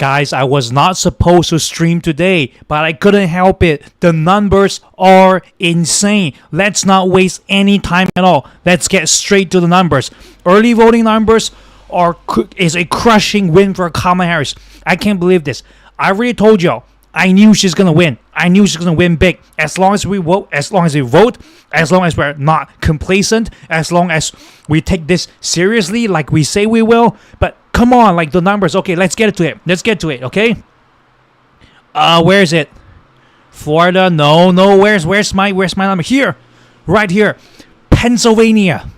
Guys, I was not supposed to stream today, but I couldn't help it. The numbers are insane. Let's not waste any time at all. Let's get straight to the numbers. Early voting numbers is a crushing win for Kamala Harris. I can't believe this. I already told y'all. I knew she's gonna win. I knew she's gonna win big. As long as we vote, as long as we're not complacent, as long as we take this seriously, like we say we will. But come on, like the numbers. Okay, let's get to it. Okay. Where is it? Florida? No. Where's my number? Here, right here. Pennsylvania.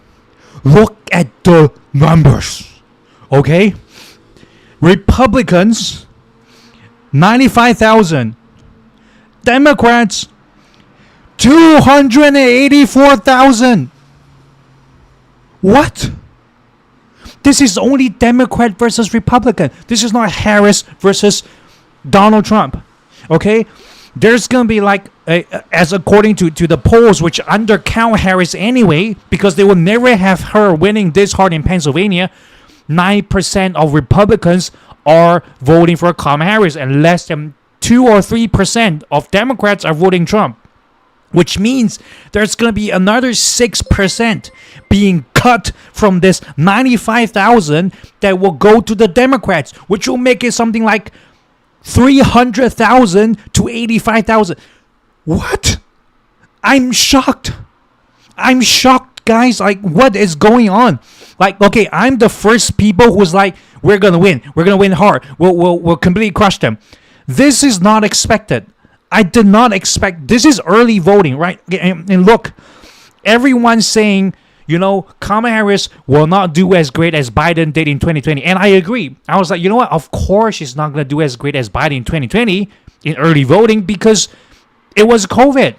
Look at the numbers. Okay. Republicans. 95,000. Democrats, 284,000. What? This is only Democrat versus Republican. This is not Harris versus Donald Trump. Okay? There's going to be like, as according to the polls, which undercount Harris anyway, because they will never have her winning this hard in Pennsylvania, 9% of Republicans are voting for Kamala Harris, and less than 2 or 3% of Democrats are voting Trump, which means there's going to be another 6% being cut from this 95,000 that will go to the Democrats, which will make it something like 300,000 to 85,000. What? I'm shocked, guys. Like, what is going on? Like, okay, I'm the first people who's like, we're gonna win hard. We'll completely crush them. This is not expected. I did not expect. This is early voting, right? And look, everyone's saying, Kamala Harris will not do as great as Biden did in 2020, and I agree. I was like, you know what? Of course, she's not gonna do as great as Biden in 2020 in early voting because it was COVID.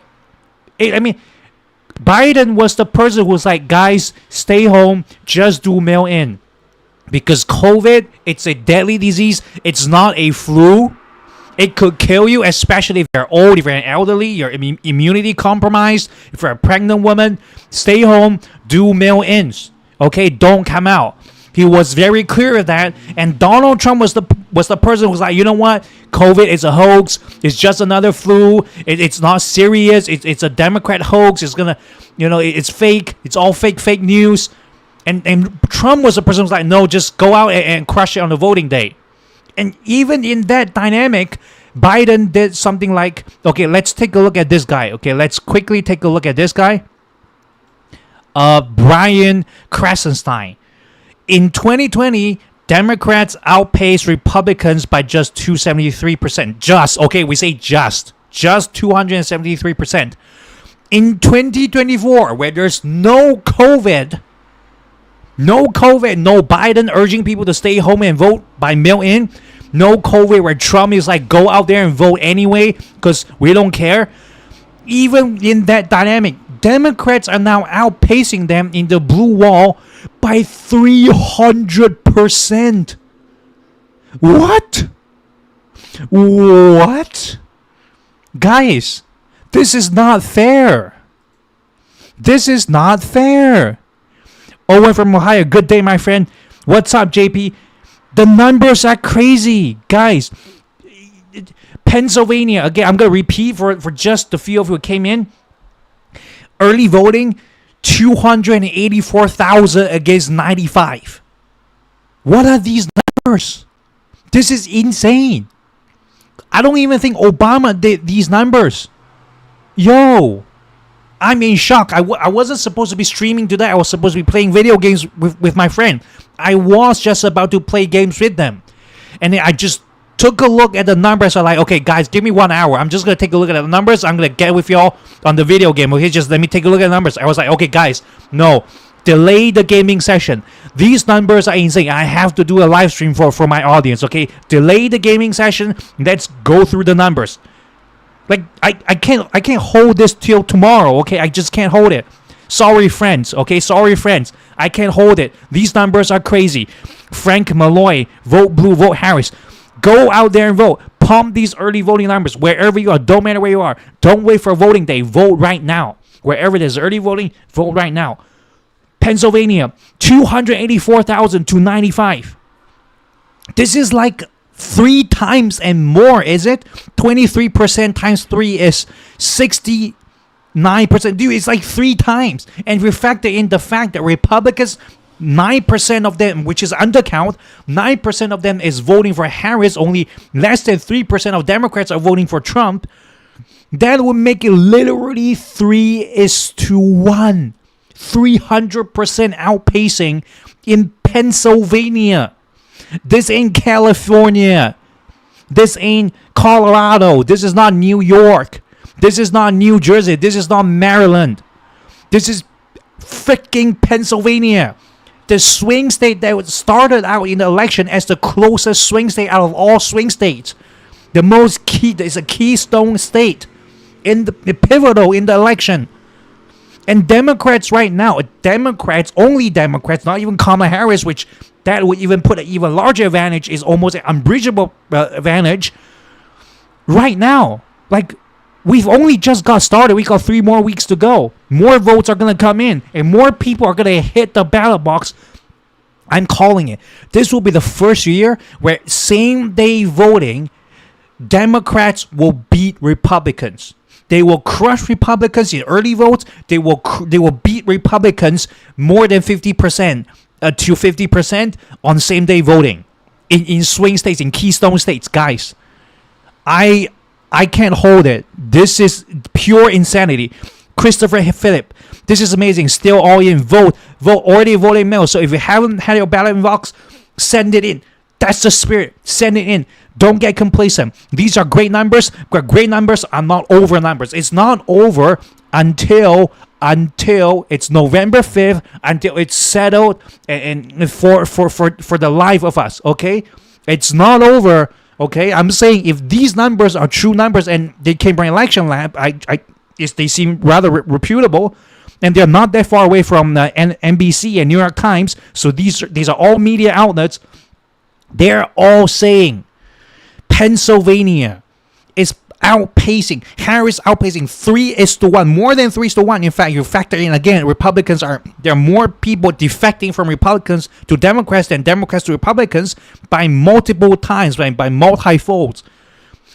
Biden was the person who was like, guys, stay home, just do mail-in. Because COVID, it's a deadly disease. It's not a flu. It could kill you, especially if you're old, if you're an elderly, you're immunity compromised, if you're a pregnant woman. Stay home, do mail-ins. Okay, don't come out. He was very clear of that. And Donald Trump was the person who was like, you know what? COVID is a hoax. It's just another flu. It's not serious. It's a Democrat hoax. It's gonna, it's fake. It's all fake news. And Trump was the person who was like, no, just go out and crush it on the voting day. And even in that dynamic, Biden did something like, okay, let's take a look at this guy. Okay, let's quickly take a look at this guy. Brian Krasenstein. In 2020, Democrats outpaced Republicans by just 273%. Just 273%. In 2024, where there's no COVID, no Biden urging people to stay home and vote by mail-in, no COVID where Trump is like, go out there and vote anyway because we don't care. Even in that dynamic, Democrats are now outpacing them in the blue wall by 300%. What? Guys, this is not fair. Owen from Ohio, good day, my friend. What's up, JP? The numbers are crazy, guys. Pennsylvania, again, I'm going to repeat for just the few of you who came in. Early voting, 284,000 against 95. What are these numbers? This is insane. I don't even think Obama did these numbers. Yo, I'm in shock. I wasn't supposed to be streaming today. I was supposed to be playing video games with my friend. I was just about to play games with them. And then I just took a look at the numbers. I'm like, okay, guys, give me 1 hour. I'm just going to take a look at the numbers. I'm going to get with y'all on the video game. Okay, just let me take a look at the numbers. I was like, okay, guys, no. Delay the gaming session. These numbers are insane. I have to do a live stream for my audience, okay? Delay the gaming session. Let's go through the numbers. Like, I can't hold this till tomorrow, okay? I just can't hold it. Sorry, friends, okay? Sorry, friends. I can't hold it. These numbers are crazy. Frank Malloy, vote blue, vote Harris. Go out there and vote. Pump these early voting numbers wherever you are. Don't matter where you are. Don't wait for voting day. Vote right now. Wherever there's early voting, vote right now. Pennsylvania, 284,000 to 95. This is like 3 times and more, is it? 23% times 3 is 69%. Dude, it's like 3 times. And if you factor in the fact that Republicans, 9% of them, which is undercount, 9% of them is voting for Harris, only less than 3% of Democrats are voting for Trump, that would make it literally 3:1. 300% outpacing in Pennsylvania. This ain't California. This ain't Colorado. This is not New York. This is not New Jersey. This is not Maryland. This is freaking Pennsylvania. The swing state that started out in the election as the closest swing state out of all swing states. The most key, it's a keystone state in the pivotal in the election. And Democrats right now, only Democrats, not even Kamala Harris, which that would even put an even larger advantage, is almost an unbridgeable advantage. Right now, like, we've only just got started. We got 3 more weeks to go. More votes are going to come in, and more people are going to hit the ballot box. I'm calling it. This will be the first year where same-day voting, Democrats will beat Republicans. They will crush Republicans in early votes. They will beat Republicans more than 50% to 50% on same-day voting in swing states, in keystone states. Guys, I can't hold it. This is pure insanity. Christopher Phillip, this is amazing. Still all in. Vote. Already voting mail. So if you haven't had your ballot box, send it in. That's the spirit. Send it in. Don't get complacent. These are great numbers. But great numbers are not over numbers. It's not over until it's November 5th, until it's settled and for the life of us. Okay, it's not over. Okay, I'm saying if these numbers are true numbers and they came from election lab, they seem rather reputable, and they're not that far away from NBC and New York Times. So these are all media outlets. They're all saying Pennsylvania is outpacing, Harris outpacing 3:1, more than 3:1. In fact, you factor in again, there are more people defecting from Republicans to Democrats than Democrats to Republicans by multiple times, by multi-folds.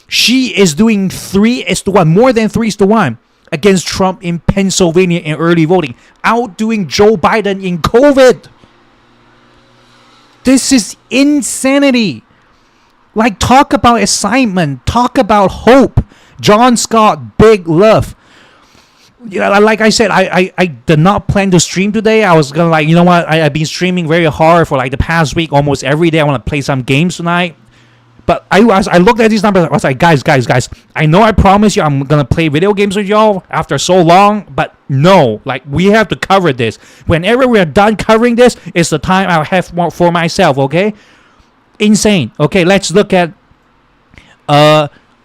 She is doing 3:1, more than 3:1 against Trump in Pennsylvania in early voting, outdoing Joe Biden in COVID. This is insanity. Like, talk about excitement. Talk about hope. John Scott, big love. Like I said, I did not plan to stream today. I was going to, like, you know what? I've been streaming very hard for, like, the past week, almost every day. I want to play some games tonight. But I looked at these numbers. I was like, guys. I know I promised you I'm going to play video games with y'all after so long. But no, like, we have to cover this. Whenever we're done covering this, it's the time I'll have more for myself, okay? Insane. Okay, let's look at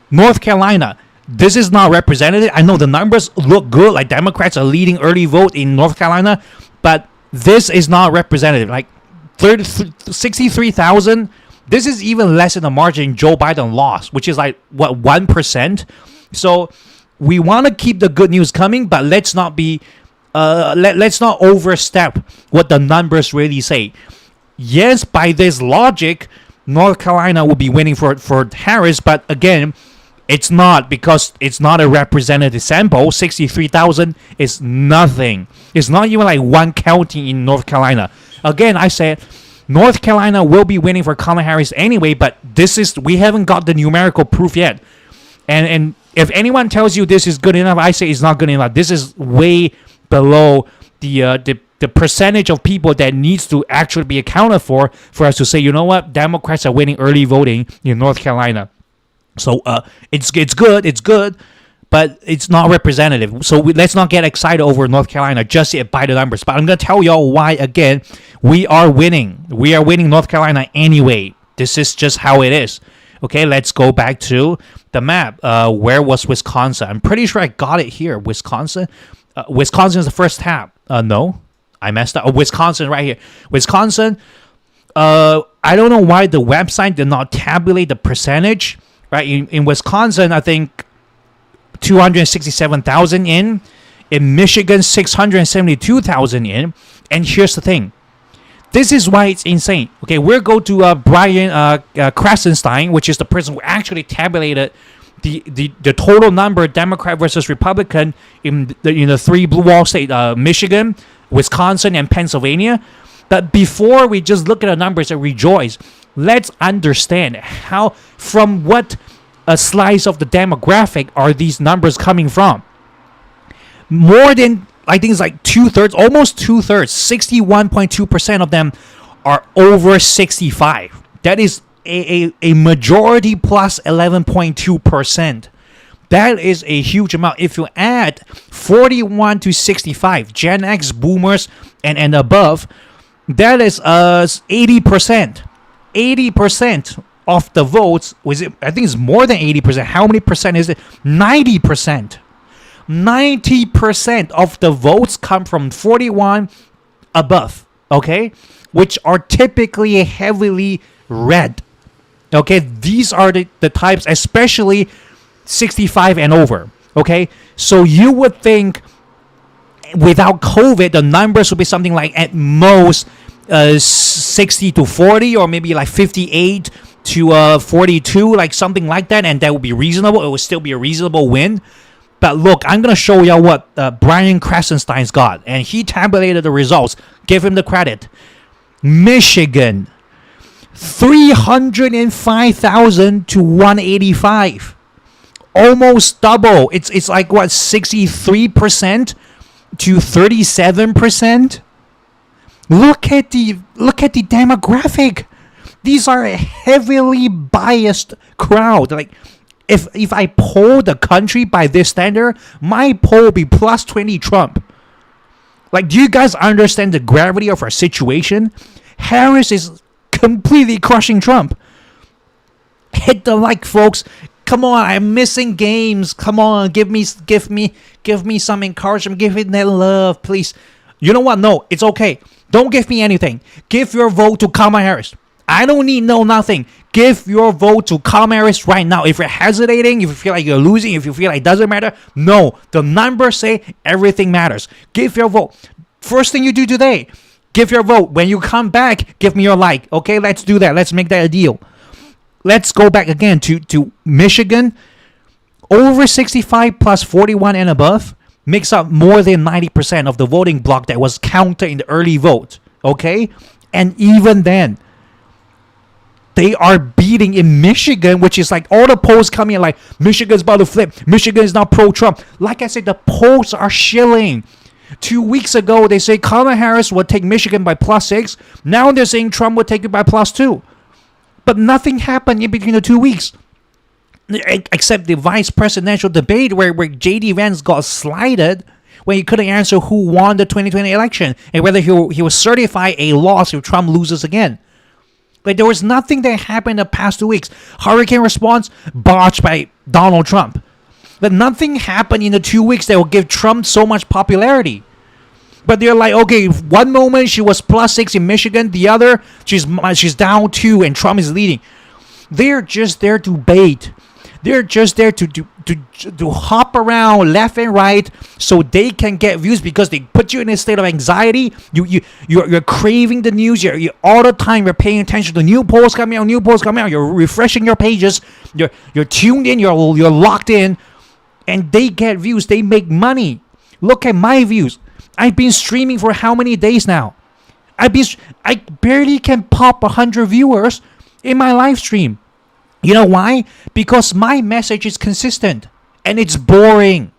North Carolina. This is not representative. I know the numbers look good, like Democrats are leading early vote in North Carolina, but this is not representative. Like 63,000. This is even less than the margin Joe Biden lost, which is like, what, 1%? So we want to keep the good news coming, but let's not be let's not overstep what the numbers really say. Yes, by this logic, North Carolina will be winning for Harris, but again, it's not, because it's not a representative sample. 63,000 is nothing. It's not even like one county in North Carolina. Again, I said North Carolina will be winning for Kamala Harris anyway, but we haven't got the numerical proof yet. And if anyone tells you this is good enough, I say it's not good enough. This is way below the percentage of people that needs to actually be accounted for us to say, you know what, Democrats are winning early voting in North Carolina. So it's good, but it's not representative. So let's not get excited over North Carolina just yet by the numbers. But I'm going to tell y'all why again. We are winning. We are winning North Carolina anyway. This is just how it is. Okay, let's go back to the map. Where was Wisconsin? I'm pretty sure I got it here. Wisconsin. Wisconsin is the first tab. No, I messed up. Oh, Wisconsin right here. Wisconsin. I don't know why the website did not tabulate the percentage. Right, in Wisconsin, I think 267,000 in Michigan, 672,000 in. And here's the thing. This is why it's insane. Okay, we'll go to Brian Krasenstein, which is the person who actually tabulated the total number Democrat versus Republican in the three blue wall states, Michigan, Wisconsin, and Pennsylvania. But before we just look at the numbers and rejoice, let's understand how, from what a slice of the demographic are these numbers coming from. More than, I think it's like 2/3, almost 2/3, 61.2% of them are over 65. That is a majority plus 11.2%. That is a huge amount. If you add 41 to 65, Gen X, boomers, and above, that is 80%. 80% of the votes, I think it's more than 80%. How many percent is it? 90%. 90% of the votes come from 41 above, okay? Which are typically heavily red. Okay, these are the types, especially 65 and over. Okay, so you would think without COVID, the numbers would be something like at most 60 to 40, or maybe like 58 to 42, like something like that, and that would be reasonable. It would still be a reasonable win. But look, I'm going to show you what Brian Krasenstein's got, and he tabulated the results. Give him the credit. Michigan, 305,000 to 185. Almost double. It's like what, 63% to 37%? Look at the demographic. These are a heavily biased crowd. Like if I poll the country by this standard, my poll will be plus 20 Trump. Like, do you guys understand the gravity of our situation? Harris is completely crushing Trump. Hit the like, folks. Come on, I'm missing games. Come on, give me some encouragement. Give me that love, please. You know what? No, it's okay. Don't give me anything. Give your vote to Kamala Harris. I don't need nothing. Give your vote to Kamala Harris right now. If you're hesitating, if you feel like you're losing, if you feel like it doesn't matter, no. The numbers say everything matters. Give your vote. First thing you do today, give your vote. When you come back, give me your like. Okay, let's do that. Let's make that a deal. Let's go back again to Michigan. Over 65 plus 41 and above makes up more than 90% of the voting block that was counted in the early vote. Okay? And even then, they are beating in Michigan, which is like all the polls coming in like Michigan's about to flip. Michigan is now pro-Trump. Like I said, the polls are shilling. 2 weeks ago, they say Kamala Harris would take Michigan by plus 6. Now they're saying Trump would take it by plus 2. But nothing happened in between the 2 weeks. Except the vice presidential debate where J.D. Vance got slighted when he couldn't answer who won the 2020 election and whether he will certify a loss if Trump loses again. Like, there was nothing that happened in the past 2 weeks. Hurricane response, botched by Donald Trump. But nothing happened in the 2 weeks that will give Trump so much popularity. But they're like, okay, one moment she was plus 6 in Michigan, the other she's down 2 and Trump is leading. They're just there to bait. They're just there to hop around left and right so they can get views because they put you in a state of anxiety. You're craving the news. You're all the time you're paying attention to new polls coming out. You're refreshing your pages. You're tuned in. You're locked in, and they get views. They make money. Look at my views. I've been streaming for how many days now? I barely can pop 100 viewers in my live stream. You know why? Because my message is consistent and it's boring.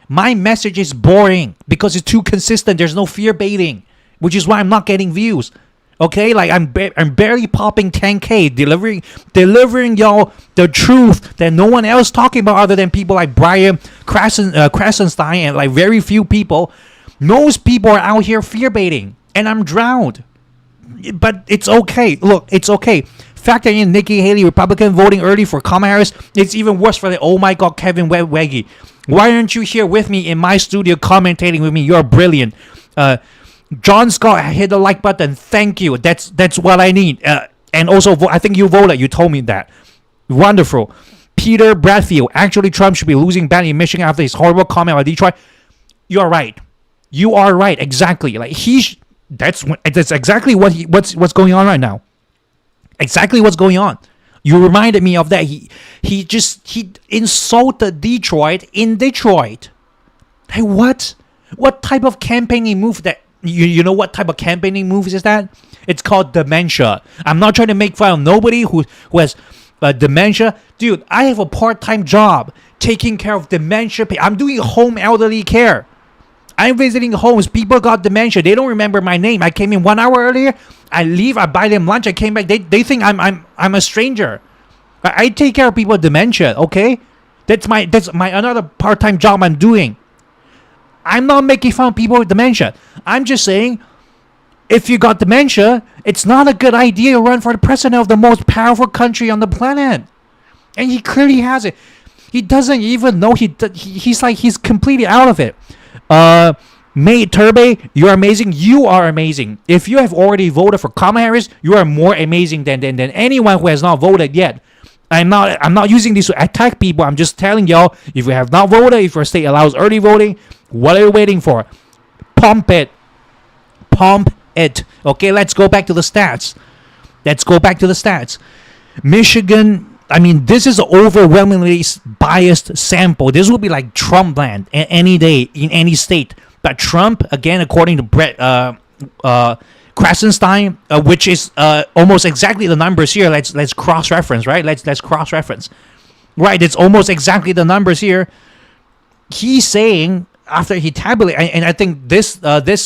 My message is boring because it's too consistent. There's no fear baiting, which is why I'm not getting views. Okay, like I'm barely popping 10K, delivering y'all the truth that no one else talking about other than people like Brian Krasenstein and like very few people. Most people are out here fear baiting, and I'm drowned. But it's okay. Look, it's okay. Factor in Nikki Haley, Republican, voting early for Kamala Harris. It's even worse for the oh my god Kevin Weggy. Why aren't you here with me in my studio commentating with me? You're brilliant. John Scott, hit the like button. Thank you. That's what I need. And also, I think you voted. You told me that. Wonderful. Peter Bradfield. Actually, Trump should be losing badly in Michigan after his horrible comment about Detroit. You're right. You are right. Exactly. Like That's exactly what's going on right now. Exactly what's going on. You reminded me of that. He insulted Detroit in Detroit. Hey, what? What type of campaigning move that? You know what type of campaigning moves is that? It's called dementia. I'm not trying to make fun of nobody who has dementia. Dude, I have a part-time job taking care of dementia. I'm doing home elderly care. I'm visiting homes. People got dementia. They don't remember my name. I came in 1 hour earlier. I leave. I buy them lunch. I came back. They think I'm a stranger. I take care of people with dementia. Okay, that's my another part-time job I'm doing. I'm not making fun of people with dementia. I'm just saying, if you got dementia, it's not a good idea to run for the president of the most powerful country on the planet. And he clearly has it. He doesn't even know he's completely out of it. May Turbe, you're amazing. You are amazing. If you have already voted for Kamala Harris, you are more amazing than anyone who has not voted yet. I'm not using this to attack people. I'm just telling y'all, if you have not voted, if your state allows early voting, what are you waiting for? Pump it. Okay, let's go back to the stats. Michigan, I mean, this is an overwhelmingly biased sample. This will be like Trump land any day in any state. But Trump, again, according to Brett Krasenstein, which is almost exactly the numbers here. Let's cross-reference, right? Let's cross-reference. Right, it's almost exactly the numbers here. He's saying, after he tabulated, and I think this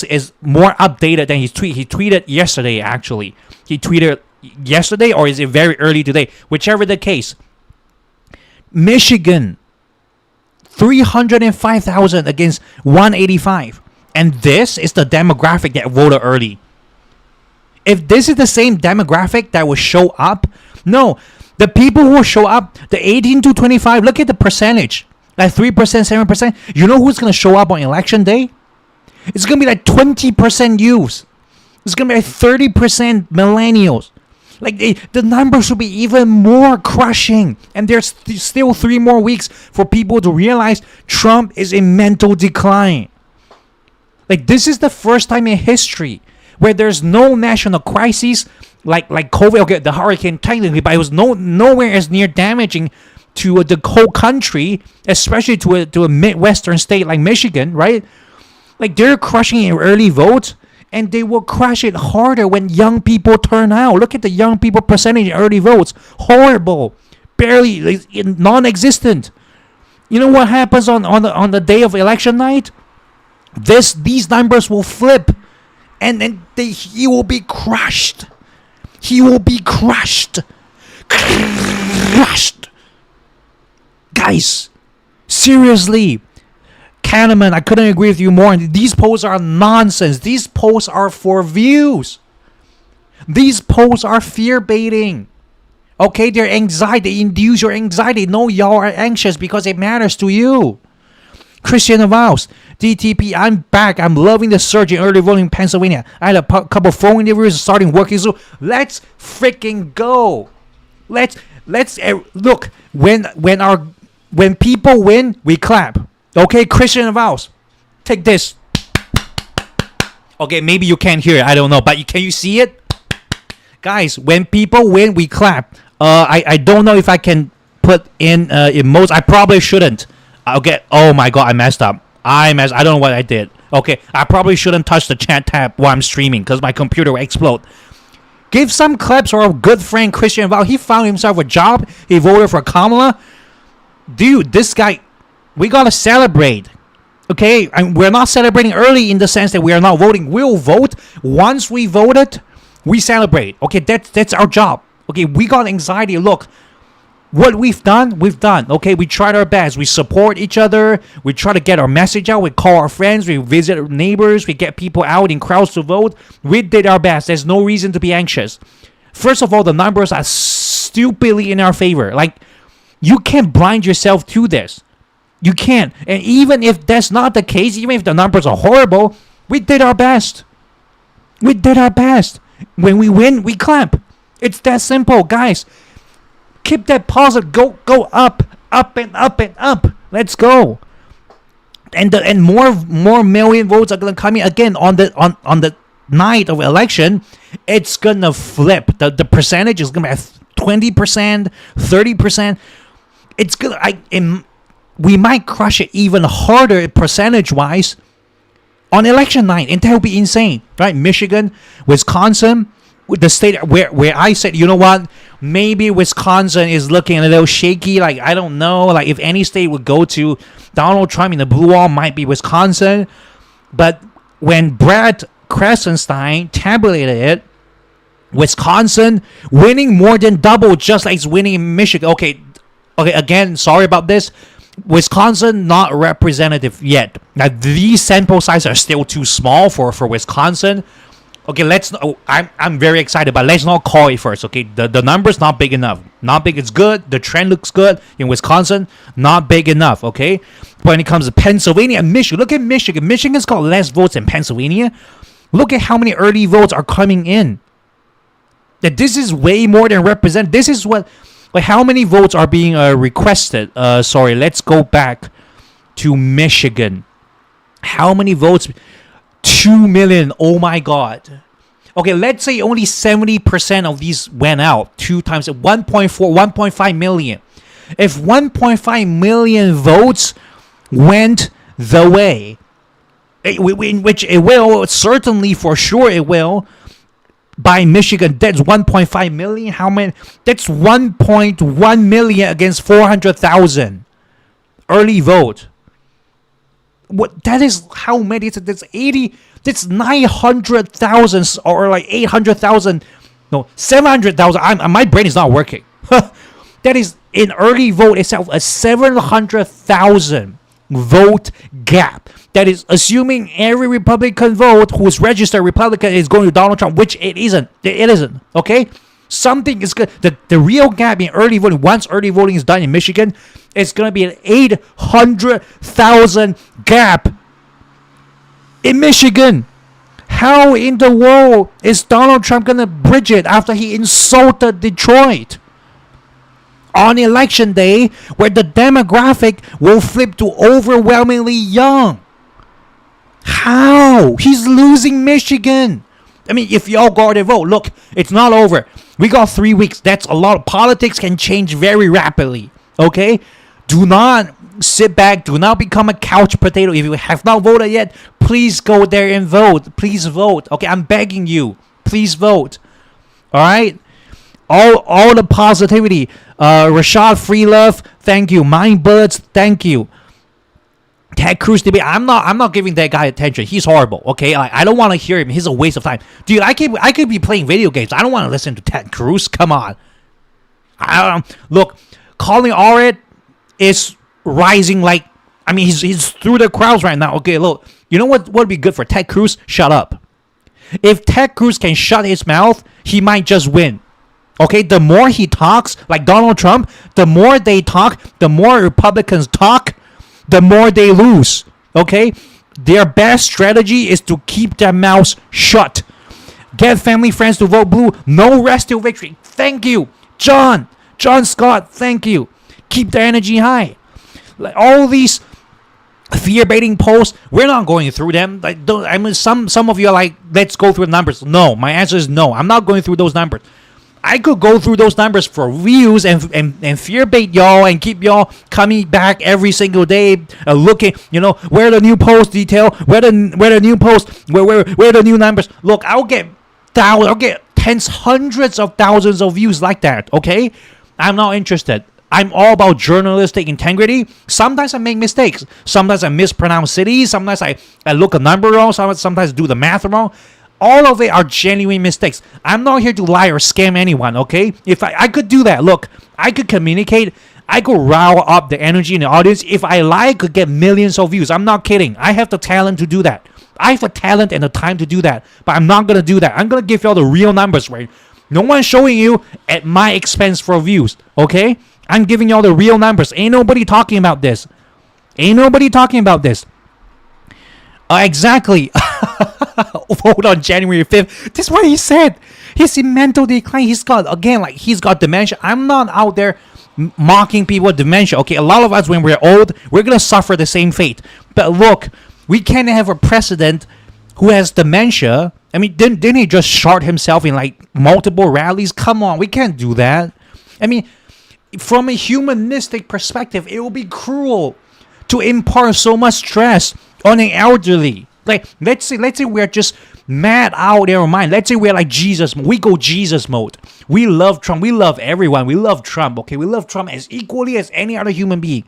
is more updated than his tweet. He tweeted yesterday, actually. He tweeted yesterday, or is it very early today? Whichever the case. Michigan, 305,000 against 185. And this is the demographic that voted early. If this is the same demographic that will show up, no. The people who will show up, the 18 to 25, look at the percentage. Like 3%, 7%. You know who's going to show up on election day? It's going to be like 20% youths. It's going to be like 30% millennials. Like the numbers will be even more crushing. And there's still 3 more weeks for people to realize Trump is in mental decline. Like, this is the first time in history where there's no national crisis like COVID. Okay, the hurricane technically, but it was nowhere as near damaging to the whole country, especially to a Midwestern state like Michigan, right? Like, they're crushing in early votes, and they will crush it harder when young people turn out. Look at the young people percentage in early votes. Horrible. Barely, like, non-existent. You know what happens on the day of election night? These numbers will flip, and then he will be crushed. He will be crushed. Guys, seriously, Kahneman, I couldn't agree with you more. These polls are nonsense. These polls are for views. These polls are fear baiting. Okay, they're anxiety. They induce your anxiety. No, y'all are anxious because it matters to you. Christian Avaus, DTP, I'm back. I'm loving the surge in early voting in Pennsylvania. I had a couple phone interviews starting working, so let's freaking go. Let's look, when people win, we clap. Okay, Christian Avaus, take this. Okay, maybe you can't hear it, I don't know, but can you see it? Guys, when people win, we clap. I don't know if I can put in emotes. I probably shouldn't. Okay. Oh my god, I messed up. I don't know what I did. Okay, I probably shouldn't touch the chat tab while I'm streaming because my computer will explode. Give some claps for our good friend Christian Val. He found himself a job. He voted for Kamala. Dude, this guy, we gotta celebrate. Okay, and we're not celebrating early in the sense that we are not voting. We'll vote once we voted. We celebrate. Okay, that's our job. Okay, we got anxiety. Look. What we've done, okay? We tried our best. We support each other. We try to get our message out. We call our friends. We visit our neighbors. We get people out in crowds to vote. We did our best. There's no reason to be anxious. First of all, the numbers are stupidly in our favor. Like, you can't blind yourself to this. You can't. And even if that's not the case, even if the numbers are horrible, we did our best. We did our best. When we win, we clap. It's that simple, guys. Keep that positive. Go up and up and up. Let's go. And more million votes are gonna come in again on the night of election, it's gonna flip. The percentage is gonna be 20%, 30%. It's gonna we might crush it even harder percentage wise on election night, and that would be insane, right? Michigan, Wisconsin, the state where I said, you know what, maybe Wisconsin is looking a little shaky. Like, I don't know, like if any state would go to Donald Trump in the blue wall, might be Wisconsin. But when Brad Kresenstein tabulated it, Wisconsin winning more than double, just like it's winning in Michigan. Okay, again, sorry about this. Wisconsin not representative yet. Now these sample sizes are still too small for Wisconsin. Okay, I'm very excited, but let's not call it first. Okay, the number's not big enough. Not big. It's good. The trend looks good in Wisconsin. Not big enough. Okay, when it comes to Pennsylvania and Michigan, look at Michigan. Michigan's got less votes than Pennsylvania. Look at how many early votes are coming in. That this is way more than represent. This is what. Like, how many votes are being requested? Sorry, let's go back to Michigan. How many votes? 2 million. Oh my God. Okay, let's say only 70% of these went out. 2 times 1.4, 1.5 million. If 1.5 million votes went the way, in which it will, certainly for sure it will, by Michigan, that's 1.5 million. How many? That's 1.1 million against 400,000 early vote. What? That is how many? That's 80. That's 900,000 or like 800,000. No, 700,000. My brain is not working. That is in early vote itself a 700,000 vote gap. That is assuming every Republican vote who's registered Republican is going to Donald Trump, which it isn't. It isn't. Okay? Something is good. The real gap in early voting, once early voting is done in Michigan, it's going to be an 800,000 gap in Michigan. How in the world is Donald Trump going to bridge it after he insulted Detroit? On election day, where the demographic will flip to overwhelmingly young. How? He's losing Michigan. I mean, if y'all go out and vote, look, it's not over. We got 3 weeks. That's a lot. Politics can change very rapidly. Okay? Do not sit back. Do not become a couch potato. If you have not voted yet, please go there and vote. Please vote. Okay? I'm begging you. Please vote. All right? All the positivity. Rashad Freelove, thank you. Mind Bullets, thank you. Ted Cruz debate. I'm not giving that guy attention. He's horrible. Okay, I don't want to hear him. He's a waste of time, dude. I could be playing video games. I don't want to listen to Ted Cruz. Come on. Look, Colin Orrit is rising like. I mean, he's through the crowds right now. Okay, look. You know what would be good for Ted Cruz? Shut up. If Ted Cruz can shut his mouth, he might just win. Okay, the more he talks, like Donald Trump, the more they talk, the more Republicans talk, the more they lose. Okay? Their best strategy is to keep their mouths shut. Get family, friends to vote blue. No rest till victory. Thank you. John Scott, thank you. Keep the energy high. Like all these fear-baiting posts, we're not going through them. Some of you are like, let's go through the numbers. No, my answer is no. I'm not going through those numbers. I could go through those numbers for views and fear bait y'all and keep y'all coming back every single day, looking, where the new post detail, where the new post, where the new numbers. Look, I'll get tens, hundreds of thousands of views like that. Okay, I'm not interested. I'm all about journalistic integrity. Sometimes I make mistakes. Sometimes I mispronounce cities. Sometimes I look a number wrong. Sometimes do the math wrong. All of it are genuine mistakes. I'm not here to lie or scam anyone, okay? If I could do that, look, I could communicate. I could rile up the energy in the audience. If I lie, I could get millions of views. I'm not kidding. I have the talent to do that. I have the talent and the time to do that. But I'm not going to do that. I'm going to give y'all the real numbers, right? No one's showing you at my expense for views, okay? I'm giving y'all the real numbers. Ain't nobody talking about this. Exactly. Vote on January 5th. That's what he said. He's in mental decline. He's got dementia. I'm not out there mocking people with dementia. Okay, a lot of us, when we're old, we're going to suffer the same fate. But look, we can't have a president who has dementia I mean, didn't he just shot himself in like multiple rallies? Come on, we can't do that. I mean, from a humanistic perspective, it will be cruel to impart so much stress on an elderly. Like, let's say we're just mad out in our mind. Let's say we're like Jesus. We go Jesus mode. We love Trump. We love everyone. We love Trump. Okay, we love Trump as equally as any other human being.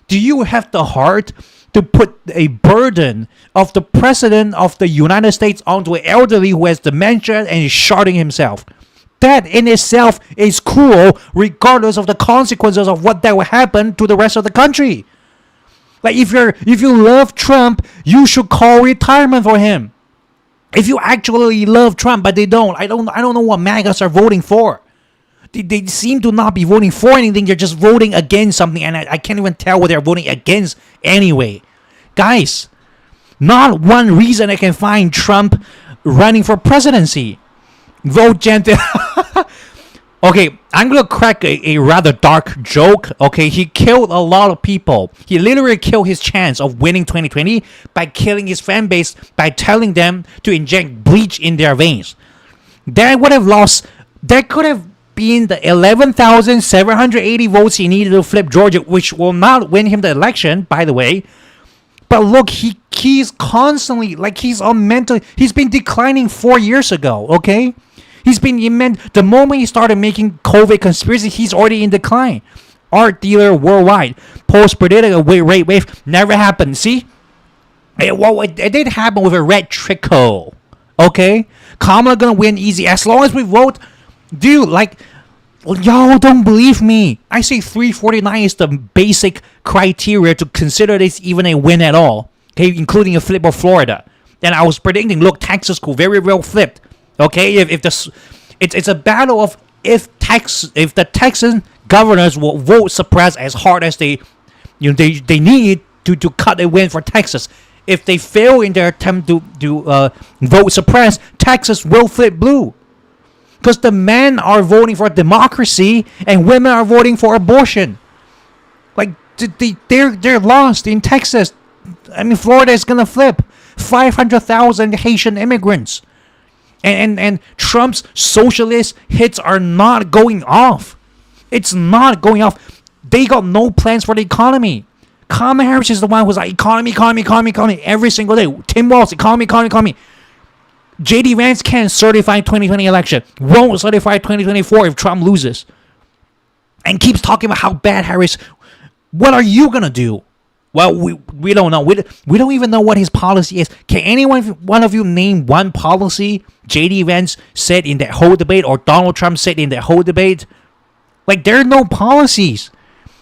Do you have the heart to put a burden of the president of the United States onto an elderly who has dementia and is shotting himself? That in itself is cruel, regardless of the consequences of what that will happen to the rest of the country. Like, if you love Trump, you should call retirement for him. If you actually love Trump, but they don't, I don't know what MAGAs are voting for. They seem to not be voting for anything. They're just voting against something, and I can't even tell what they're voting against anyway. Guys, not one reason I can find Trump running for presidency. Vote gentle. Okay, I'm going to crack a rather dark joke. Okay, he killed a lot of people. He literally killed his chance of winning 2020 by killing his fan base by telling them to inject bleach in their veins. That could have been the 11,780 votes he needed to flip Georgia, which will not win him the election, by the way. But look, he's constantly, like, he's been declining 4 years ago, okay? He's been the moment he started making COVID conspiracy, he's already in decline. Art dealer worldwide. Post predicted a rate wave. Never happened. See? It did happen with a red trickle. Okay? Kamala gonna win easy. As long as we vote. Dude, like, y'all don't believe me. I say 349 is the basic criteria to consider this even a win at all. Okay? Including a flip of Florida. And I was predicting, look, Texas could very well flip. Okay, it's a battle of if the Texan governors will vote suppress as hard as they need to cut a win for Texas. If they fail in their attempt to vote suppress, Texas will flip blue, because the men are voting for democracy and women are voting for abortion. Like, they're lost in Texas. I mean, Florida is gonna flip. 500,000 Haitian immigrants. And Trump's socialist hits are not going off. It's not going off. They got no plans for the economy. Kamala Harris is the one who's like, economy every single day. Tim Walz, economy. J.D. Vance can't certify 2020 election. Won't certify 2024 if Trump loses. And keeps talking about how bad Harris. What are you going to do? Well, we don't know. We don't even know what his policy is. Can one of you name one policy J.D. Vance said in that whole debate, or Donald Trump said in that whole debate? Like, there are no policies.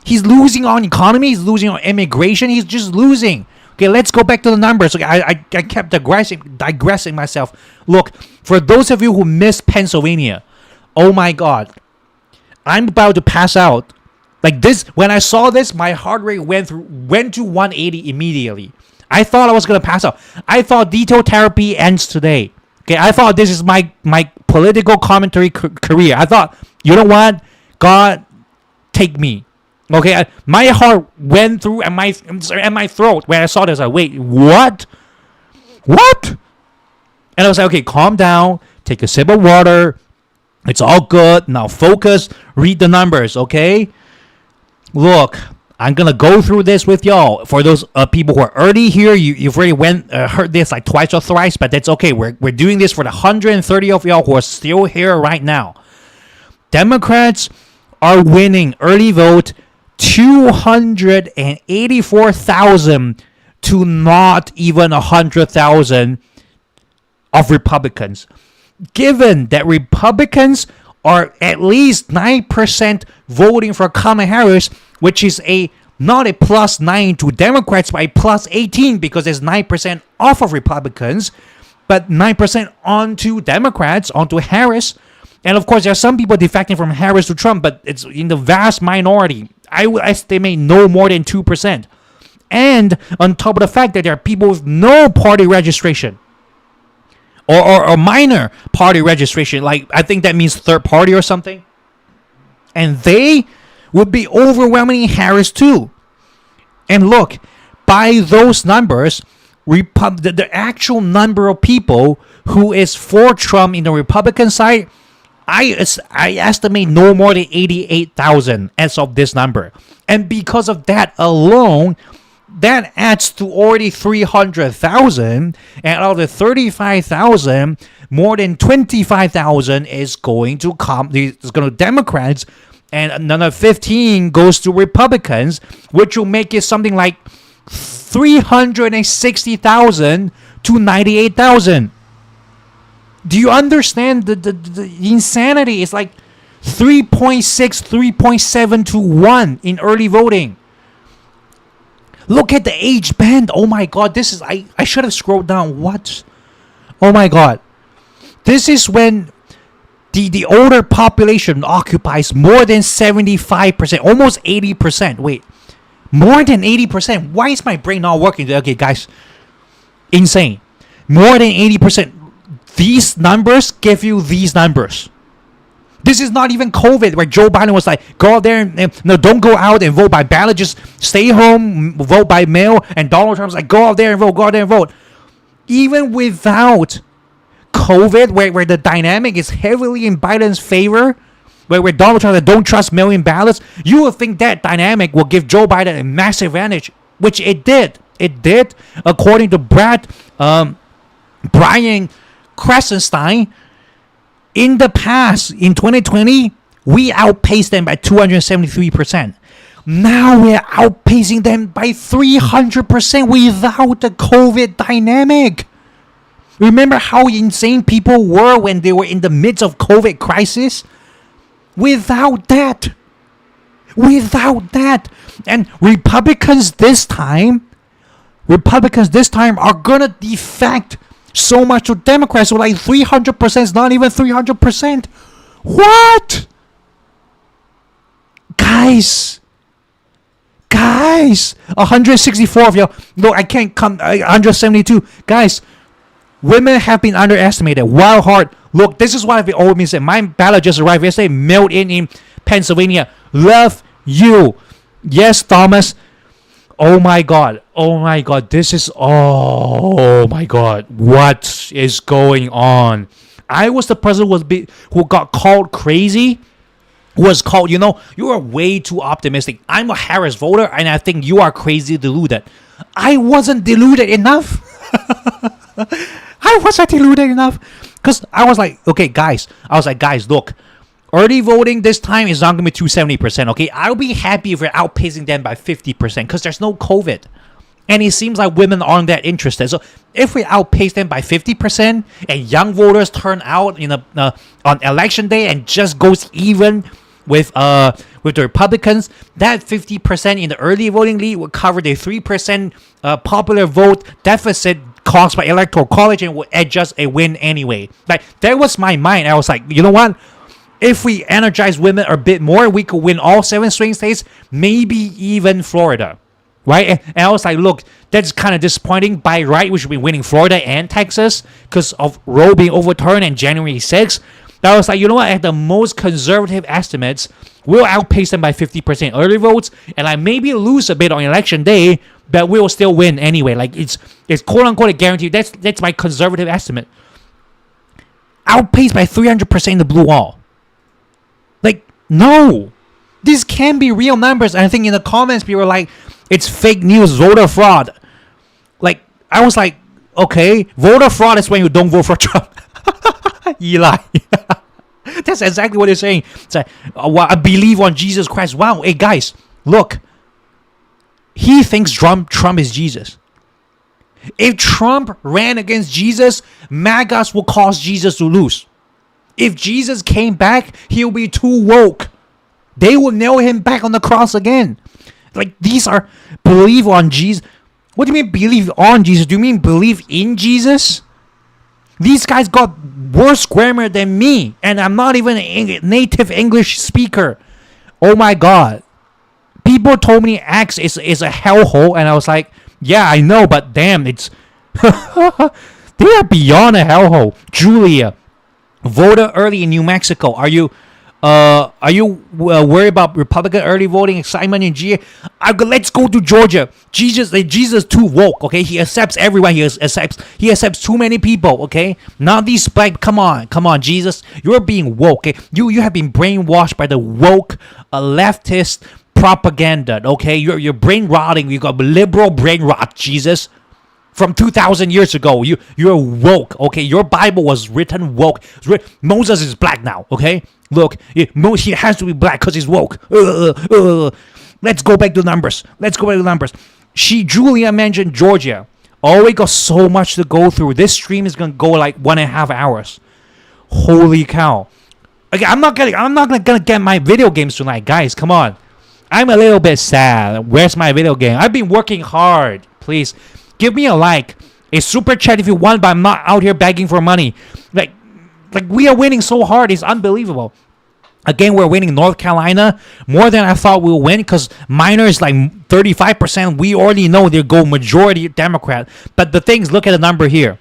He's losing on economy. He's losing on immigration. He's just losing. Okay, let's go back to the numbers. Okay, I kept digressing myself. Look, for those of you who missed Pennsylvania, oh my God, I'm about to pass out. Like this, when I saw this, my heart rate went to 180 immediately. I thought I was gonna pass out. I thought detail therapy ends today. Okay, I thought this is my political commentary career. I thought, you know what, God, take me. Okay, my heart went through and my throat when I saw this. I was like, wait, what? And I was like, okay, calm down, take a sip of water. It's all good. Now focus. Read the numbers. Okay. Look, I'm gonna go through this with y'all. For those people who are already here, you've already heard this like twice or thrice, but that's okay. We're doing this for the 130 of y'all who are still here right now. Democrats are winning early vote 284,000 to not even 100,000 of Republicans. Given that Republicans are at least 9% voting for Kamala Harris, which is not a +9 to Democrats, but a +18, because there's 9% off of Republicans, but 9% onto Democrats, onto Harris. And of course, there are some people defecting from Harris to Trump, but it's in the vast minority. I would estimate no more than 2%. And on top of the fact that there are people with no party registration, or minor party registration, like I think that means third party or something, and they would be overwhelming Harris too. And look, by those numbers, the actual number of people who is for Trump in the Republican side, I estimate no more than 88,000 as of this number. And because of that alone, that adds to already 300,000. And out of the 35,000, more than 25,000 is going to Democrats, and another 15 goes to Republicans, which will make it something like 360,000 to 98,000. Do you understand the insanity? It's like 3.6, 3.7 to 1 in early voting. Look at the age band. Oh my God, this is, I should have scrolled down. What? Oh my God. This is when the older population occupies more than 75%, almost 80%. Wait, more than 80%. Why is my brain not working? Okay, guys, insane. More than 80%. These numbers give you these numbers. This is not even COVID, where Joe Biden was like, go out there and no, don't go out and vote by ballot. Just stay home, vote by mail. And Donald Trump's like, go out there and vote, go out there and vote. Even without COVID, where the dynamic is heavily in Biden's favor, where Donald Trump said, don't trust mail-in ballots, you would think that dynamic will give Joe Biden a massive advantage, which it did. It did, according to Brian Krasenstein. In the past, in 2020, we outpaced them by 273%. Now we're outpacing them by 300% without the COVID dynamic. Remember how insane people were when they were in the midst of COVID crisis? Without that. And Republicans this time are going to defect so much to Democrats. So like 300% is not even 300%. What? Guys, 164 of y'all. No, I can't come. 172. Guys, women have been underestimated. Wild heart. Look, this is what I've always said. My ballot just arrived yesterday, mailed in Pennsylvania. Love you. Yes, Thomas. Oh my God. This is, oh my God. What is going on? I was the person who got called crazy. Was called, you are way too optimistic. I'm a Harris voter, and I think you are crazy deluded. I wasn't deluded enough. Because I was like, okay, guys. Look. Early voting this time is not going to be 270%, okay? I'll be happy if we're outpacing them by 50% because there's no COVID. And it seems like women aren't that interested. So if we outpace them by 50% and young voters turn out on election day and just goes even with the Republicans, that 50% in the early voting lead will cover the 3% popular vote deficit caused by electoral college and will adjust a win anyway. Like, that was my mind. I was like, you know what? If we energize women a bit more, we could win all 7 swing states, maybe even Florida, right? And I was like, look, that's kind of disappointing. By right, we should be winning Florida and Texas because of Roe being overturned and January 6th. I was like, you know what? At the most conservative estimates, we'll outpace them by 50% early votes, and I maybe lose a bit on election day, but we'll still win anyway. Like, it's quote unquote a guarantee. That's my conservative estimate. Outpaced by 300% in the blue wall. Like, no, these can be real numbers. And I think in the comments, people were like, it's fake news, voter fraud. Like, I was like, okay, voter fraud is when you don't vote for Trump. Eli. That's exactly what they're saying. It's like, I believe on Jesus Christ. Wow, hey, guys, look. He thinks Trump is Jesus. If Trump ran against Jesus, MAGAs will cause Jesus to lose. If Jesus came back, he'll be too woke. They will nail him back on the cross again. Like, these are believe on Jesus. What do you mean believe on Jesus? Do you mean believe in Jesus? These guys got worse grammar than me, and I'm not even a native English speaker. Oh my God. People told me Acts is a hellhole, and I was like, yeah, I know, but damn, it's they are beyond a hellhole. Julia, voter early in New Mexico. Are you Are you worried about Republican early voting excitement in GA? Let's go to Georgia. Jesus too woke. Okay, he accepts everyone. He accepts too many people. Okay, not these black. Come on, Jesus, you're being woke. Okay? You have been brainwashed by the woke leftist propaganda. Okay, you're brain rotting. You got liberal brain rot, Jesus. From 2,000 years ago, you're woke. Okay, your Bible was written woke. Moses is black now. Okay, look, he has to be black because he's woke. Let's go back to numbers. Julia mentioned Georgia. Oh, we got so much to go through. This stream is gonna go like 1.5 hours. Holy cow! Okay, I'm not gonna get my video games tonight, guys. Come on, I'm a little bit sad. Where's my video game? I've been working hard. Please. Give me a like, a super chat if you want, but I'm not out here begging for money. Like we are winning so hard, it's unbelievable. Again, we're winning North Carolina more than I thought we'll win because minor is like 35%. We already know they go majority Democrat. But the thing is, look at the number here.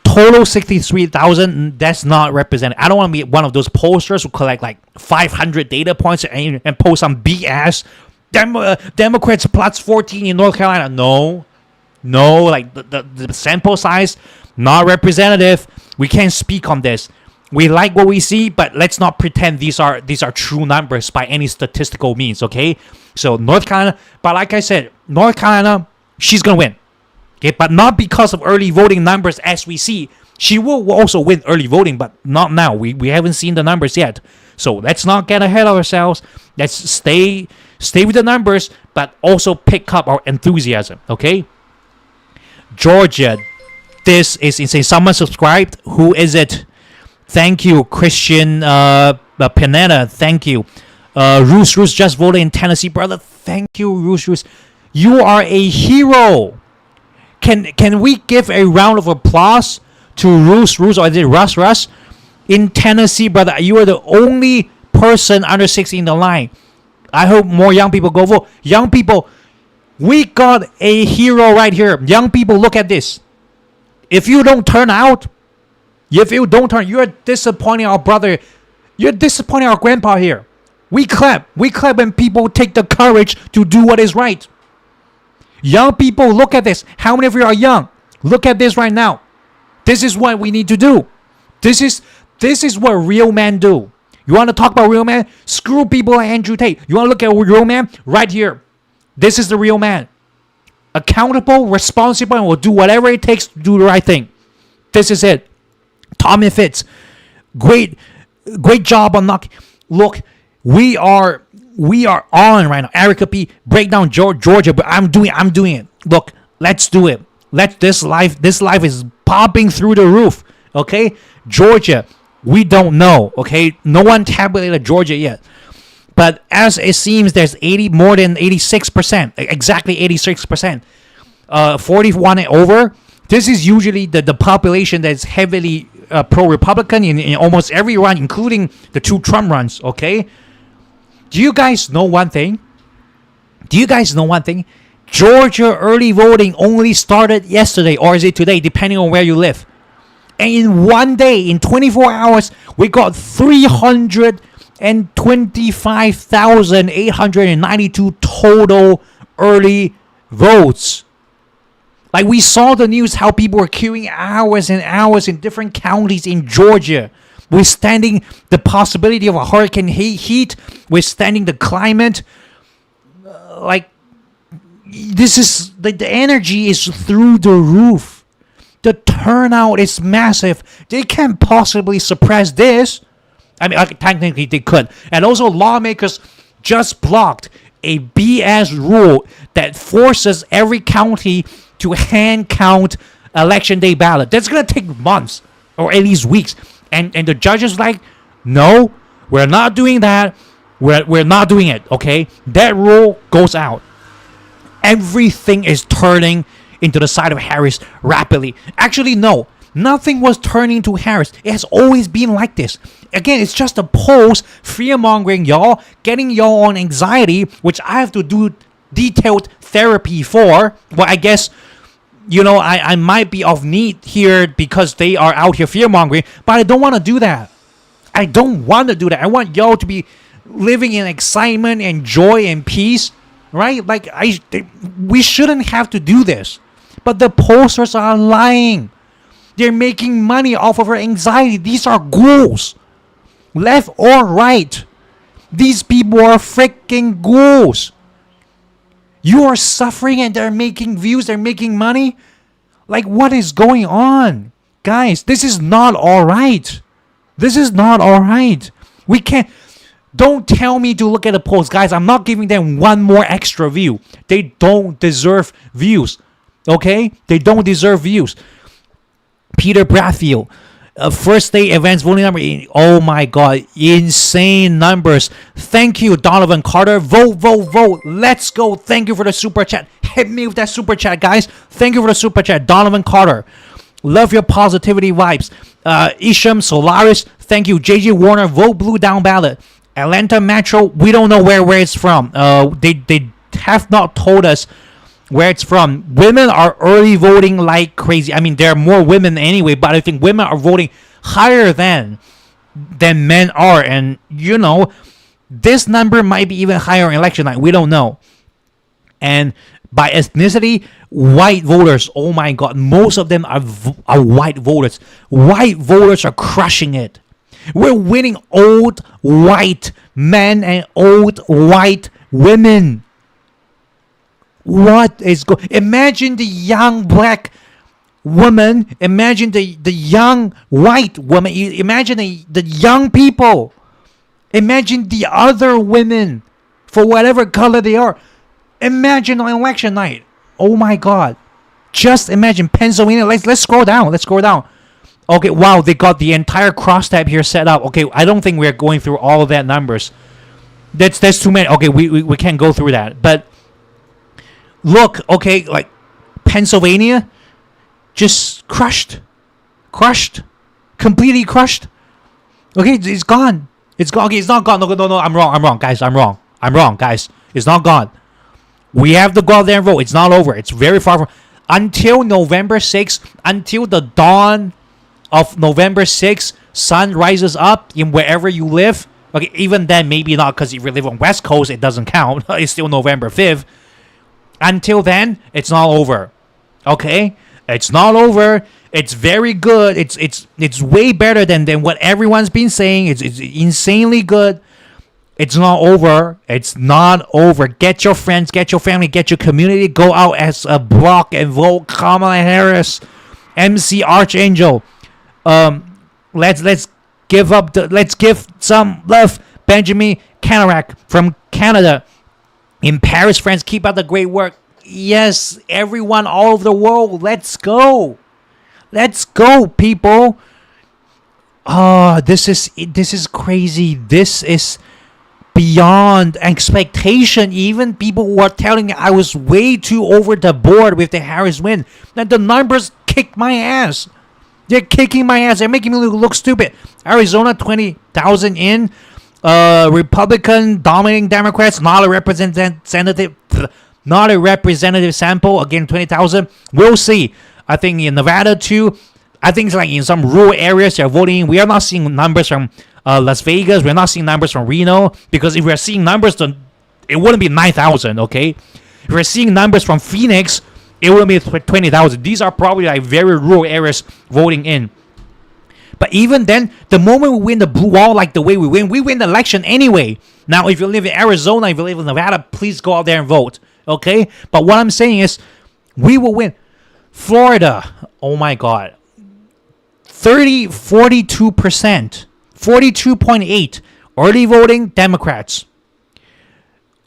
Total 63,000. That's not represented. I don't want to be one of those posters who collect like 500 data points and post some BS. Democrats plus 14 in North Carolina. No, like the sample size, not representative. We can't speak on this. We like what we see, but let's not pretend these are true numbers by any statistical means, okay? So North Carolina, but like I said, North Carolina, she's gonna win. Okay, but not because of early voting numbers as we see. She will also win early voting, but not now. We haven't seen the numbers yet. So let's not get ahead of ourselves. Let's stay with the numbers, but also pick up our enthusiasm, okay? Georgia, this is insane. Someone subscribed. Who is it? Thank you, Christian Pineda. Thank you. Roos just voted in Tennessee, brother. Thank you, Roos. You are a hero. Can we give a round of applause to Roos, or is it Russ in Tennessee, brother? You are the only person under 60 in the line. I hope more young people go vote. Young people. We got a hero right here. Young people, look at this. If you don't turn out, you're disappointing our brother. You're disappointing our grandpa here. We clap. We clap when people take the courage to do what is right. Young people, look at this. How many of you are young? Look at this right now. This is what we need to do. This is what real men do. You want to talk about real men? Screw people like Andrew Tate. You want to look at a real man? Right here. This is the real man. Accountable, responsible, and will do whatever it takes to do the right thing. This is it. Tommy Fitz. Great job on knocking. Look, we are on right now. Erica P. Break down Georgia, but I'm doing it. Look, let's do it. This life is popping through the roof. Okay? Georgia, we don't know. Okay? No one tabulated Georgia yet. But as it seems, there's more than 86%, exactly 86%, 41 and over. This is usually the population that's heavily pro-Republican in almost every run, including the 2 Trump runs, okay? Do you guys know one thing? Georgia early voting only started yesterday, or is it today, depending on where you live. And in one day, in 24 hours, we got 325,892 total early votes. Like, we saw the news how people were queuing hours and hours in different counties in Georgia, withstanding the possibility of a hurricane heat, withstanding the climate. This is the energy is through the roof. The turnout is massive. They can't possibly suppress this. I mean, technically they could. And also, lawmakers just blocked a BS rule that forces every county to hand count election day ballot. That's gonna take months or at least weeks. And the judges like, no, we're not doing that. We're not doing it. Okay, that rule goes out. Everything is turning into the side of Harris rapidly. Actually, no. Nothing was turning to Harris. It has always been like this. Again, it's just a polls fear-mongering y'all, getting y'all on anxiety, which I have to do detailed therapy for. Well, I guess, I might be of need here because they are out here fear-mongering, but I don't want to do that. I don't want to do that. I want y'all to be living in excitement and joy and peace, right? Like we shouldn't have to do this. But the posters are lying. They're making money off of our anxiety. These are ghouls. Left or right. These people are freaking ghouls. You are suffering and they're making views. They're making money. Like, what is going on? Guys, this is not all right. This is not all right. We can't. Don't tell me to look at the polls. Guys, I'm not giving them one more extra view. They don't deserve views. Okay? They don't deserve views. Peter Bradfield. First day events voting number. Oh my God. Insane numbers. Thank you, Donovan Carter. Vote, vote, vote. Let's go. Thank you for the super chat. Hit me with that super chat, guys. Thank you for the super chat. Donovan Carter. Love your positivity vibes. Isham Solaris. Thank you. JJ Warner. Vote blue down ballot. Atlanta Metro. We don't know where it's from. They have not told us where it's from. Women are early voting like crazy. I mean, there are more women anyway, but I think women are voting higher than men are. And, you know, this number might be even higher in election night. We don't know. And by ethnicity, white voters, oh my God, most of them are white voters. White voters are crushing it. We're winning old white men and old white women. What is going? Imagine the young black woman. Imagine the young white woman. Imagine the young people. Imagine the other women, for whatever color they are. Imagine on election night. Oh my God! Just imagine Pennsylvania. Let's scroll down. Let's scroll down. Okay, wow, they got the entire crosstab here set up. Okay, I don't think we're going through all of that numbers. That's too many. Okay, we can't go through that. But look, okay, like Pennsylvania, just crushed, completely crushed. Okay, it's gone. It's gone. Okay, it's not gone. No, I'm wrong, guys. I'm wrong, guys. It's not gone. We have to go out there and vote. It's not over. It's very far from until November 6th, until the dawn of November 6th, sun rises up in wherever you live. Okay, even then, maybe not, because if you live on West Coast, it doesn't count. It's still November 5th. Until then, it's not over. Okay? It's not over. It's very good. It's way better than what everyone's been saying. It's insanely good. It's not over. It's not over. Get your friends, get your family, get your community. Go out as a block and vote Kamala Harris, MC Archangel. Let's give some love. Benjamin Canarak from Canada. In Paris, France, keep up the great work. Yes, everyone all over the world. Let's go. Let's go, people. Oh, this is crazy. This is beyond expectation. Even people were telling me I was way too over the board with the Harris win. Then the numbers kick my ass. They're kicking my ass. They're making me look stupid. Arizona, 20,000 in. Republican dominating Democrats, not a representative sample. Again, 20,000. We'll see. I think in Nevada too. I think it's like in some rural areas they're voting. We are not seeing numbers from Las Vegas. We're not seeing numbers from Reno, because if we're seeing numbers, then it wouldn't be 9,000. Okay, if we're seeing numbers from Phoenix, it wouldn't be 20,000. These are probably like very rural areas voting in. But even then, the moment we win the blue wall like the way we win the election anyway. Now, if you live in Arizona, if you live in Nevada, please go out there and vote. Okay? But what I'm saying is, we will win. Florida, oh my God. 42%. 42.8%. Early voting, Democrats.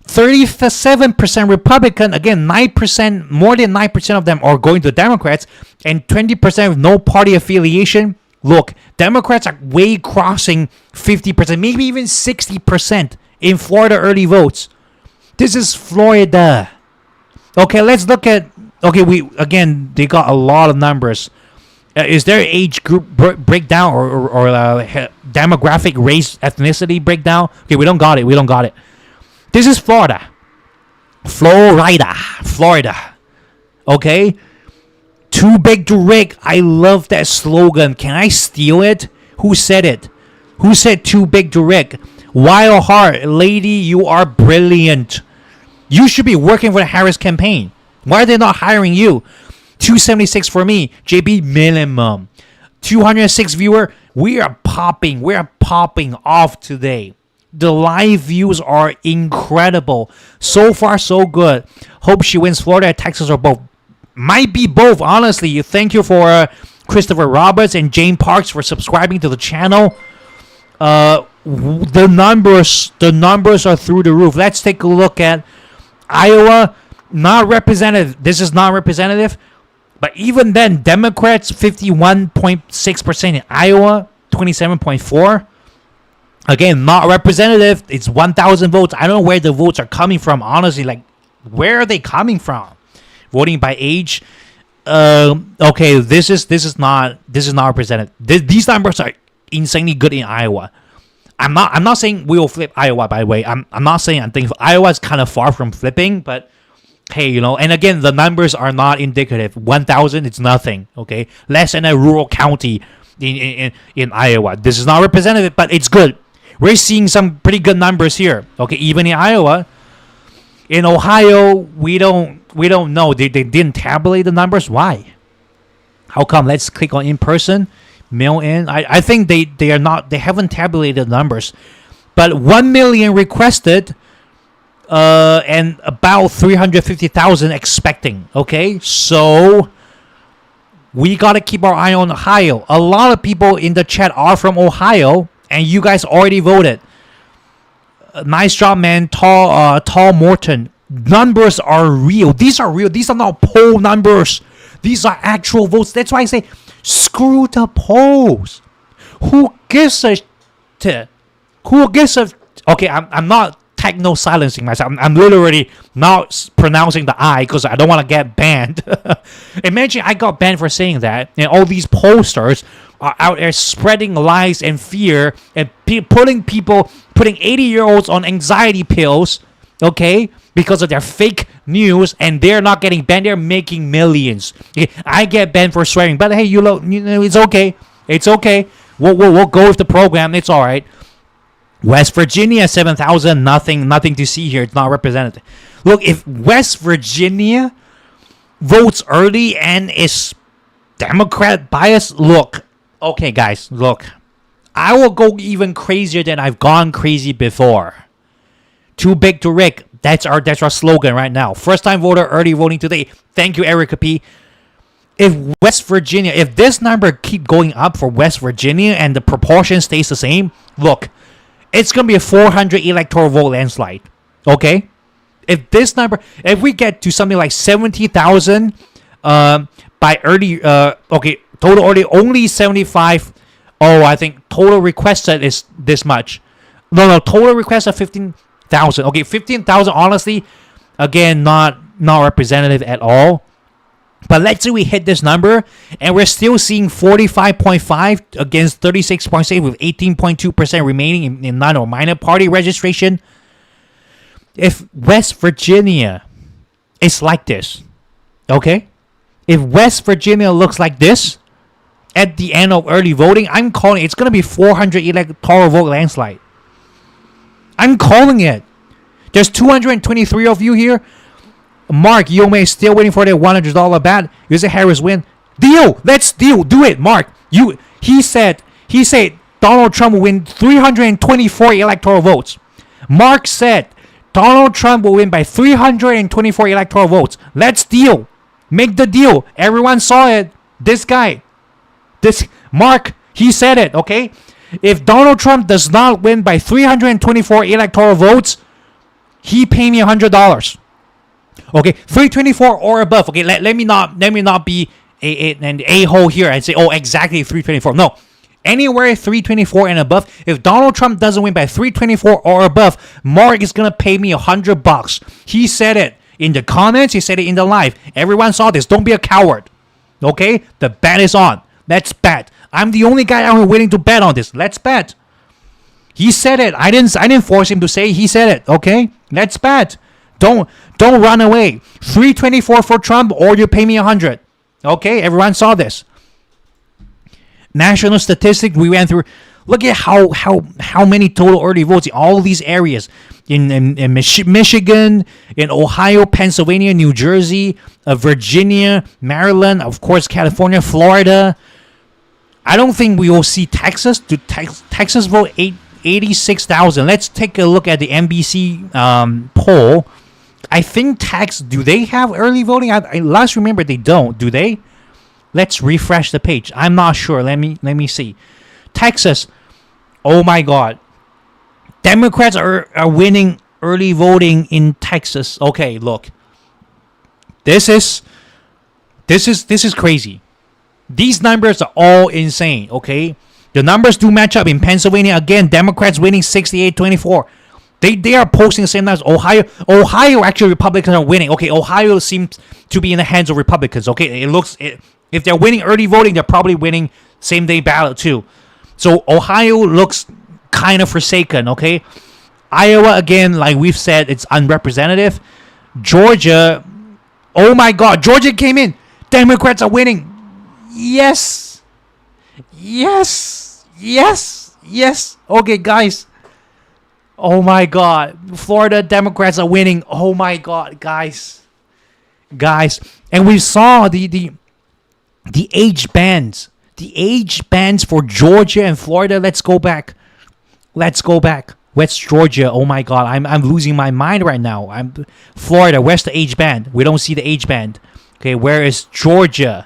37% Republican. Again, 9%, more than 9% of them are going to Democrats. And 20% with no party affiliation. Look, Democrats are way crossing 50%, maybe even 60% in Florida early votes. This is Florida. Okay, let's look at. Okay, they got a lot of numbers. Is there age group breakdown or demographic, race, ethnicity breakdown? Okay, we don't got it. This is Florida. Florida. Okay. Too big to rig. I love that slogan. Can I steal it? Who said it? Who said too big to Rick? Wild Heart, lady, you are brilliant. You should be working for the Harris campaign. Why are they not hiring you? 276 for me. JB minimum. 206 viewer. We are popping. We are popping off today. The live views are incredible. So far, so good. Hope she wins Florida, Texas, or both. Might be both, honestly. Thank you for Christopher Roberts and Jane Parks for subscribing to the channel. The numbers are through the roof. Let's take a look at Iowa. Not representative. This is not representative. But even then, Democrats 51.6% in Iowa, 27.4%. Again, not representative. It's 1,000 votes. I don't know where the votes are coming from. Honestly, like, where are they coming from? Voting by age. Okay, this is not representative. These numbers are insanely good in Iowa. I'm not saying we will flip Iowa. By the way, I'm not saying I'm thinking Iowa is kind of far from flipping, but hey, you know. And again, the numbers are not indicative. 1,000, it's nothing. Okay, less than a rural county in Iowa. This is not representative, but it's good. We're seeing some pretty good numbers here. Okay, even in Iowa. In Ohio, we don't know. They didn't tabulate the numbers. Why? How come? Let's click on in person, mail in. I think they are not. They haven't tabulated numbers, but 1 million requested, and about 350,000 expecting. Okay, so we gotta keep our eye on Ohio. A lot of people in the chat are from Ohio. And you guys already voted. Nice job, man. Tall Morton. Numbers are real. These are real. These are not poll numbers. These are actual votes. That's why I say, screw the polls. Who gives a shit? Who gives a... Okay, I'm not techno silencing myself. I'm literally not pronouncing the I because I don't want to get banned. Imagine I got banned for saying that. And all these posters are out there spreading lies and fear and putting 80-year-olds on anxiety pills, okay, because of their fake news, and they're not getting banned. They're making millions. Okay, I get banned for swearing, but hey, you know, it's okay. It's okay. We'll go with the program. It's all right. West Virginia 7,000. Nothing to see here. It's not represented. Look, if West Virginia votes early and is Democrat bias, look. Okay, guys, look. I will go even crazier than I've gone crazy before. Too big to Rick. That's our slogan right now. First time voter, early voting today. Thank you, Erica P. If West Virginia, if this number keep going up for West Virginia and the proportion stays the same, look, it's gonna be a 400 electoral vote landslide. Okay, if this number, if we get to something like 70,000, by early, okay. Total already only 75. Oh, I think total requested is this much. No, total requested 15,000. Okay, 15,000. Honestly, again, not representative at all. But let's say we hit this number, and we're still seeing 45.5 against 36.8 with 18.2% remaining in non or minor party registration. If West Virginia is like this, okay? If West Virginia looks like this at the end of early voting, I'm calling it's going to be 400 electoral vote landslide. I'm calling it. There's 223 of you here. Mark, you may still waiting for the $100 bet. You say Harris win. Deal. Let's deal. Do it, Mark. He said Donald Trump will win 324 electoral votes. Mark said Donald Trump will win by 324 electoral votes. Let's deal. Make the deal. Everyone saw it. This guy. This Mark, he said it, okay? If Donald Trump does not win by 324 electoral votes, he pay me $100. Okay, 324 or above. Okay, let me not be an a-hole here and say, oh, exactly 324. No, anywhere 324 and above. If Donald Trump doesn't win by 324 or above, Mark is gonna pay me $100. He said it in the comments. He said it in the live. Everyone saw this. Don't be a coward. Okay, the bet is on. Let's bet. I'm the only guy out here willing to bet on this. Let's bet. He said it. I didn't force him to say. He said it. Okay, let's bet. Don't run away. 324 for Trump, or you pay me 100. Okay, everyone saw this. National statistic we went through. Look at how many total early votes in all these areas. In Michigan, in Ohio, Pennsylvania, New Jersey, Virginia, Maryland, of course, California, Florida. I don't think we will see Texas. Texas vote 86,000. Let's take a look at the NBC poll. I think do they have early voting? I last remember they don't. Do they? Let's refresh the page. I'm not sure. Let me see. Texas. Oh my God. Democrats are winning early voting in Texas. Okay, look. This is crazy. These numbers are all insane, okay? The numbers do match up in Pennsylvania. Again, Democrats winning 68-24. They are posting the same numbers. Ohio actually Republicans are winning. Okay, Ohio seems to be in the hands of Republicans. Okay, if they're winning early voting, they're probably winning same day ballot too. So Ohio looks kind of forsaken, okay? Iowa, again, like we've said, it's unrepresentative. Georgia, oh my God, Georgia came in. Democrats are winning. Yes. Okay, guys. Oh my God, Florida Democrats are winning. Oh my God, guys. And we saw the age bands. The age bands for Georgia and Florida. Let's go back. West Georgia. Oh my God, I'm losing my mind right now. Florida. Where's the age band? We don't see the age band. Okay, where is Georgia?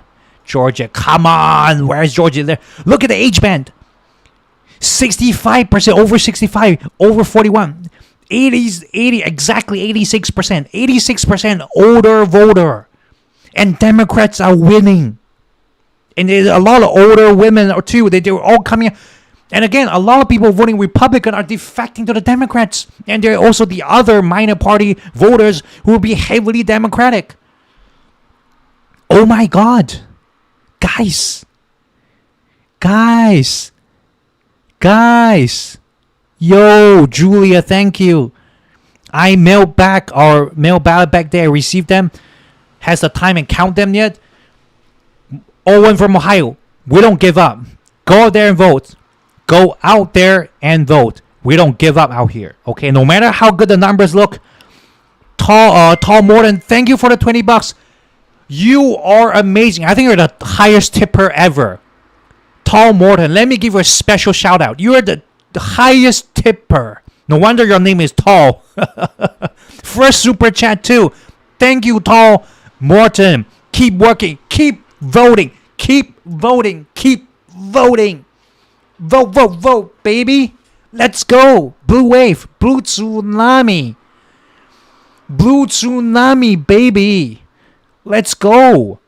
Come on. Where is Georgia? There. Look at the age band. 65%, over 65, over 41. 80, exactly 86%. 86% older voter. And Democrats are winning. And there's a lot of older women or too. They were all coming. And again, a lot of people voting Republican are defecting to the Democrats. And there are also the other minor party voters who will be heavily Democratic. Oh my God. Guys. Yo, Julia, thank you. I mailed back our mail ballot back there. I received them. Has the time and count them yet? Owen from Ohio. We don't give up. Go out there and vote. Go out there and vote. We don't give up out here. Okay, no matter how good the numbers look. Tall Morton, thank you for the $20. You are amazing. I think you're the highest tipper ever. Tall Morton, let me give you a special shout out. You are the highest tipper. No wonder your name is Tall. First super chat too. Thank you, Tall Morton. Keep working. Keep voting. Vote, baby. Let's go. Blue wave. Blue tsunami, baby. Let's go.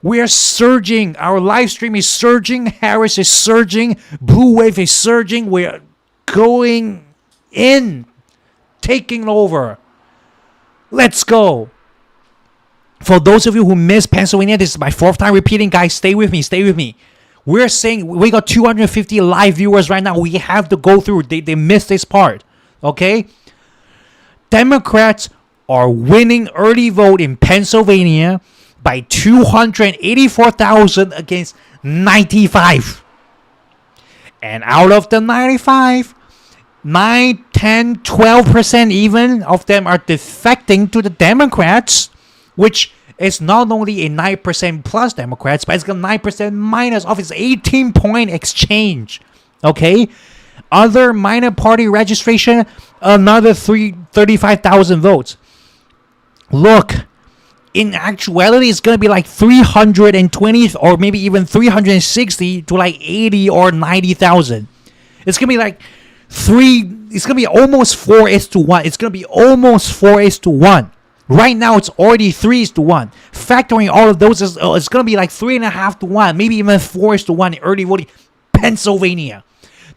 We are surging. Our live stream is surging. Harris is surging. Blue wave is surging. We are going in. Taking over. Let's go. For those of you who missed Pennsylvania, this is my fourth time repeating. Guys, stay with me. We're saying we got 250 live viewers right now. We have to go through. They missed this part. Okay? Democrats are winning early vote in Pennsylvania by 284,000 against 95. And out of the 95, 9, 10, 12% even of them are defecting to the Democrats, which is not only a 9% plus Democrats, but it's got 9% minus of its 18-point exchange. Okay? Other minor party registration, another 35,000 votes. Look, in actuality, it's going to be like 320 or maybe even 360 to like 80 or 90,000. It's going to be like it's going to be almost 4:1. It's going to be almost 4:1. Right now, it's already 3:1. Factoring all of those, it's going to be like 3.5:1, maybe even 4:1 in early voting. Pennsylvania,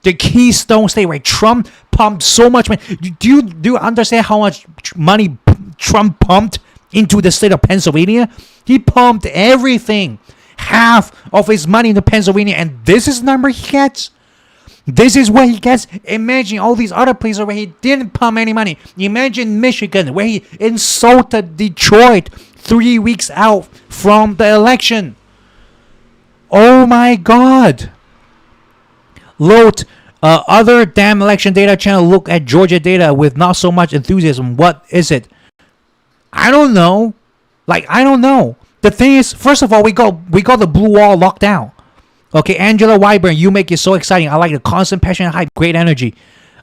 the Keystone State, where Trump pumped so much money. Do you understand how much money Trump pumped into the state of Pennsylvania? He pumped everything, half of his money into Pennsylvania, and this is the number he gets. This is what he gets. Imagine all these other places where he didn't pump any money. Imagine Michigan, where he insulted Detroit 3 weeks out from the election. Oh my God. Load, Other damn election data channel look at Georgia data with not so much enthusiasm. What is it? I don't know. I don't know. The thing is, first of all, we got the blue wall locked down. Okay, Angela Wyburn, you make it so exciting. I like the constant, passionate hype, great energy.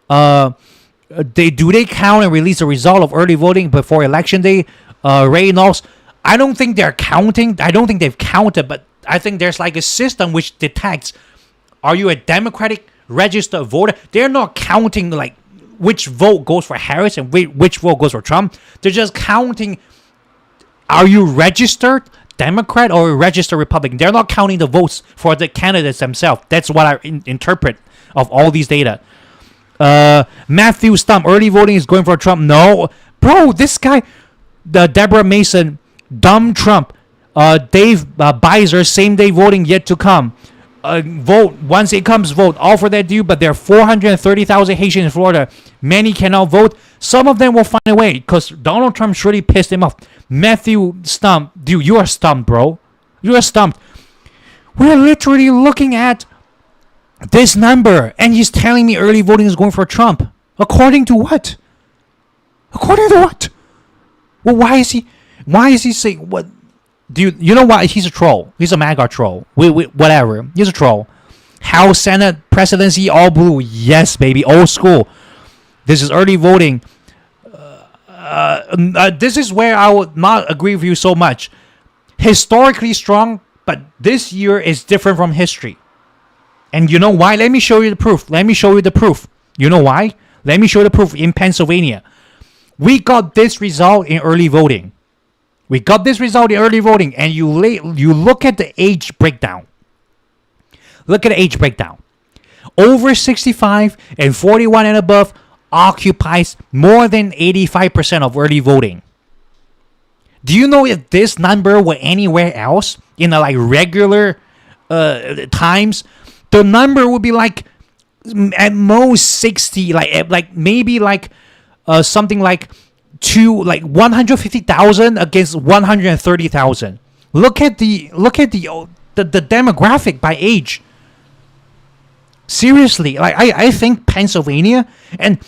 They count and release the result of early voting before election day? Ray Knowles, I don't think they're counting. I don't think they've counted, but I think there's like a system which detects, are you a Democratic registered voter? They're not counting like which vote goes for Harris and which vote goes for Trump. They're just counting, are you registered Democrat or registered Republican? They're not counting the votes for the candidates themselves. That's what I interpret of all these data. Matthew Stump, early voting is going for Trump. No, bro, this guy, the Deborah Mason, dumb Trump. Dave Beiser, same day voting yet to come. Vote once it comes, vote all for that dude. But there are 430,000 Haitians in Florida. Many cannot vote. Some of them will find a way because Donald Trump surely pissed him off. Matthew Stump, dude, you are stumped, bro. You are stumped. We're literally looking at this number, and he's telling me early voting is going for Trump. According to what? According to what? Well, why is he saying what? Dude, you know what? He's a troll. He's a MAGA troll. Whatever. He's a troll. House, Senate, presidency, all blue. Yes, baby. Old school. This is early voting. This is where I would not agree with you so much. Historically strong, but this year is different from history. And you know why? Let me show you the proof. You know why? Let me show you the proof in Pennsylvania. We got this result in early voting. And you look at the age breakdown. Over 65 and 41 and above occupies more than 85% of early voting. Do you know if this number were anywhere else in the regular times? The number would be at most 60, maybe something like 150,000 against 130,000. Look at the demographic by age. Seriously, I think Pennsylvania and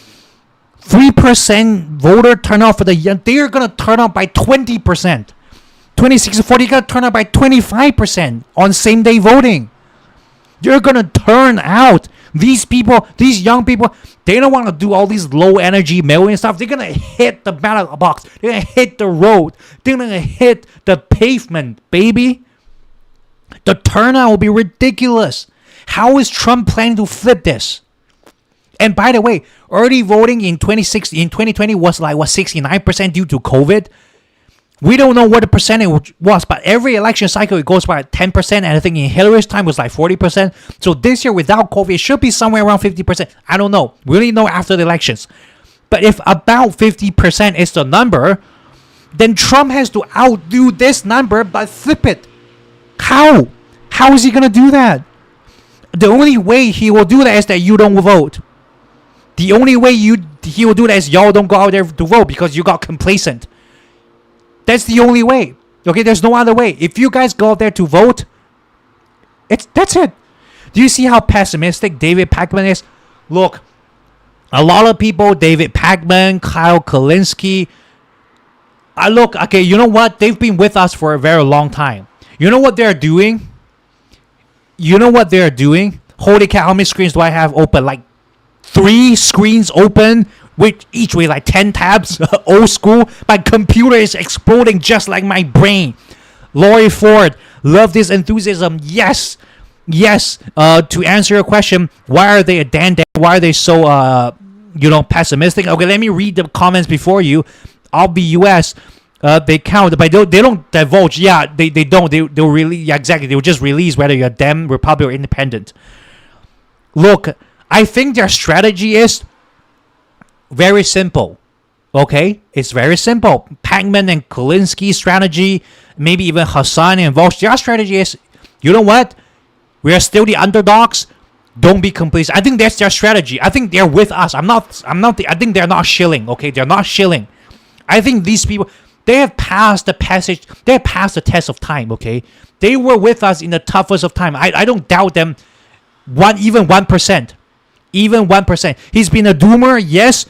3% voter turnout for the young, they're gonna turn out by 20%. 26 to 40 gonna turn out by 25% on same day voting. You're gonna turn out these people, these young people. They don't want to do all these low energy mailing stuff. They're gonna hit the ballot box. They're gonna hit the road. They're gonna hit the pavement, baby. The turnout will be ridiculous. How is Trump planning to flip this? And by the way, early voting in 2020 was 69% due to COVID. We don't know what the percentage was, but every election cycle it goes by 10%, and I think in Hillary's time was 40%. So this year without COVID, it should be somewhere around 50%. I don't know. We only know after the elections. But if about 50% is the number, then Trump has to outdo this number but flip it. How? How is he gonna do that? The only way he will do that is that you don't vote. The only way he will do that is y'all don't go out there to vote because you got complacent. That's the only way. Okay, there's no other way. If you guys go out there to vote, that's it. Do you see how pessimistic David Pakman is? Look, a lot of people, David Pakman, Kyle Kalinske. Look, okay, you know what? They've been with us for a very long time. You know what they're doing? Holy cow, how many screens do I have open? 3 screens open with each with 10 tabs. Old school. My computer is exploding just like my brain. Lori Ford, love this enthusiasm. Yes. To answer your question, why are they why are they so pessimistic? Okay, let me read the comments before you. I'll be US. They count, but they don't divulge. Yeah, they don't. They'll really, yeah, exactly. They'll just release whether you're Dem, Republican, or Independent. Look, I think their strategy is very simple. Okay, it's very simple. Pakman and Kalinski's strategy, maybe even Hassan and Volch, their strategy is, you know what? We are still the underdogs. Don't be complacent. I think that's their strategy. I think they're with us. I think they're not shilling. Okay, they're not shilling. I think these people, they have passed the test of time, okay? They were with us in the toughest of time. I don't doubt them even 1%. even 1%. He's been a doomer, yes.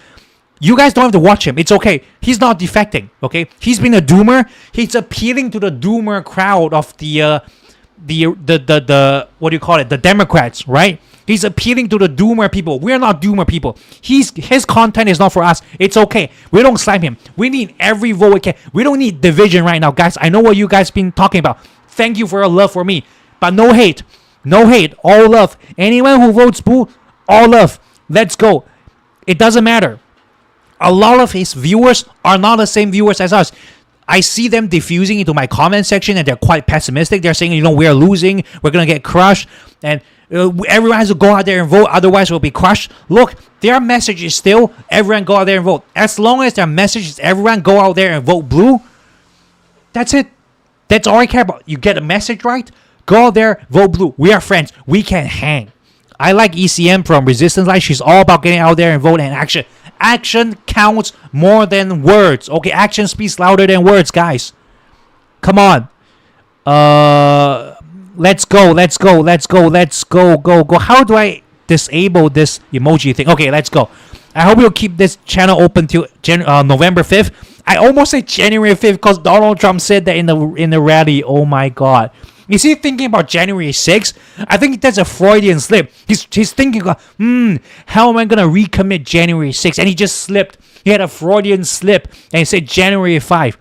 You guys don't have to watch him. It's okay. He's not defecting, okay? He's been a doomer. He's appealing to the doomer crowd of the what do you call it? The Democrats, right? He's appealing to the doomer people. We're not doomer people. His content is not for us. It's okay. We don't slam him. We need every vote we can. We don't need division right now, guys. I know what you guys been talking about. Thank you for your love for me. But no hate. No hate. All love. Anyone who votes boo, all love. Let's go. It doesn't matter. A lot of his viewers are not the same viewers as us. I see them diffusing into my comment section and they're quite pessimistic. They're saying, we're losing. We're going to get crushed. And everyone has to go out there and vote. Otherwise, we'll be crushed. Look, their message is still everyone go out there and vote. As long as their message is everyone go out there and vote blue, that's it. That's all I care about. You get the message right. Go out there, vote blue. We are friends. We can hang. I like ECM from Resistance Life. She's all about getting out there and vote and action. Action counts more than words. Okay, action speaks louder than words, guys. Come on. Let's go. Go. How do I disable this emoji thing? Okay, let's go. I hope you'll keep this channel open till November 5th. I almost said January 5th because Donald Trump said that in the rally. Oh my God. Is he thinking about January 6th? I think that's a Freudian slip. He's thinking, how am I going to recommit January 6th? And he just slipped. He had a Freudian slip and he said January 5th.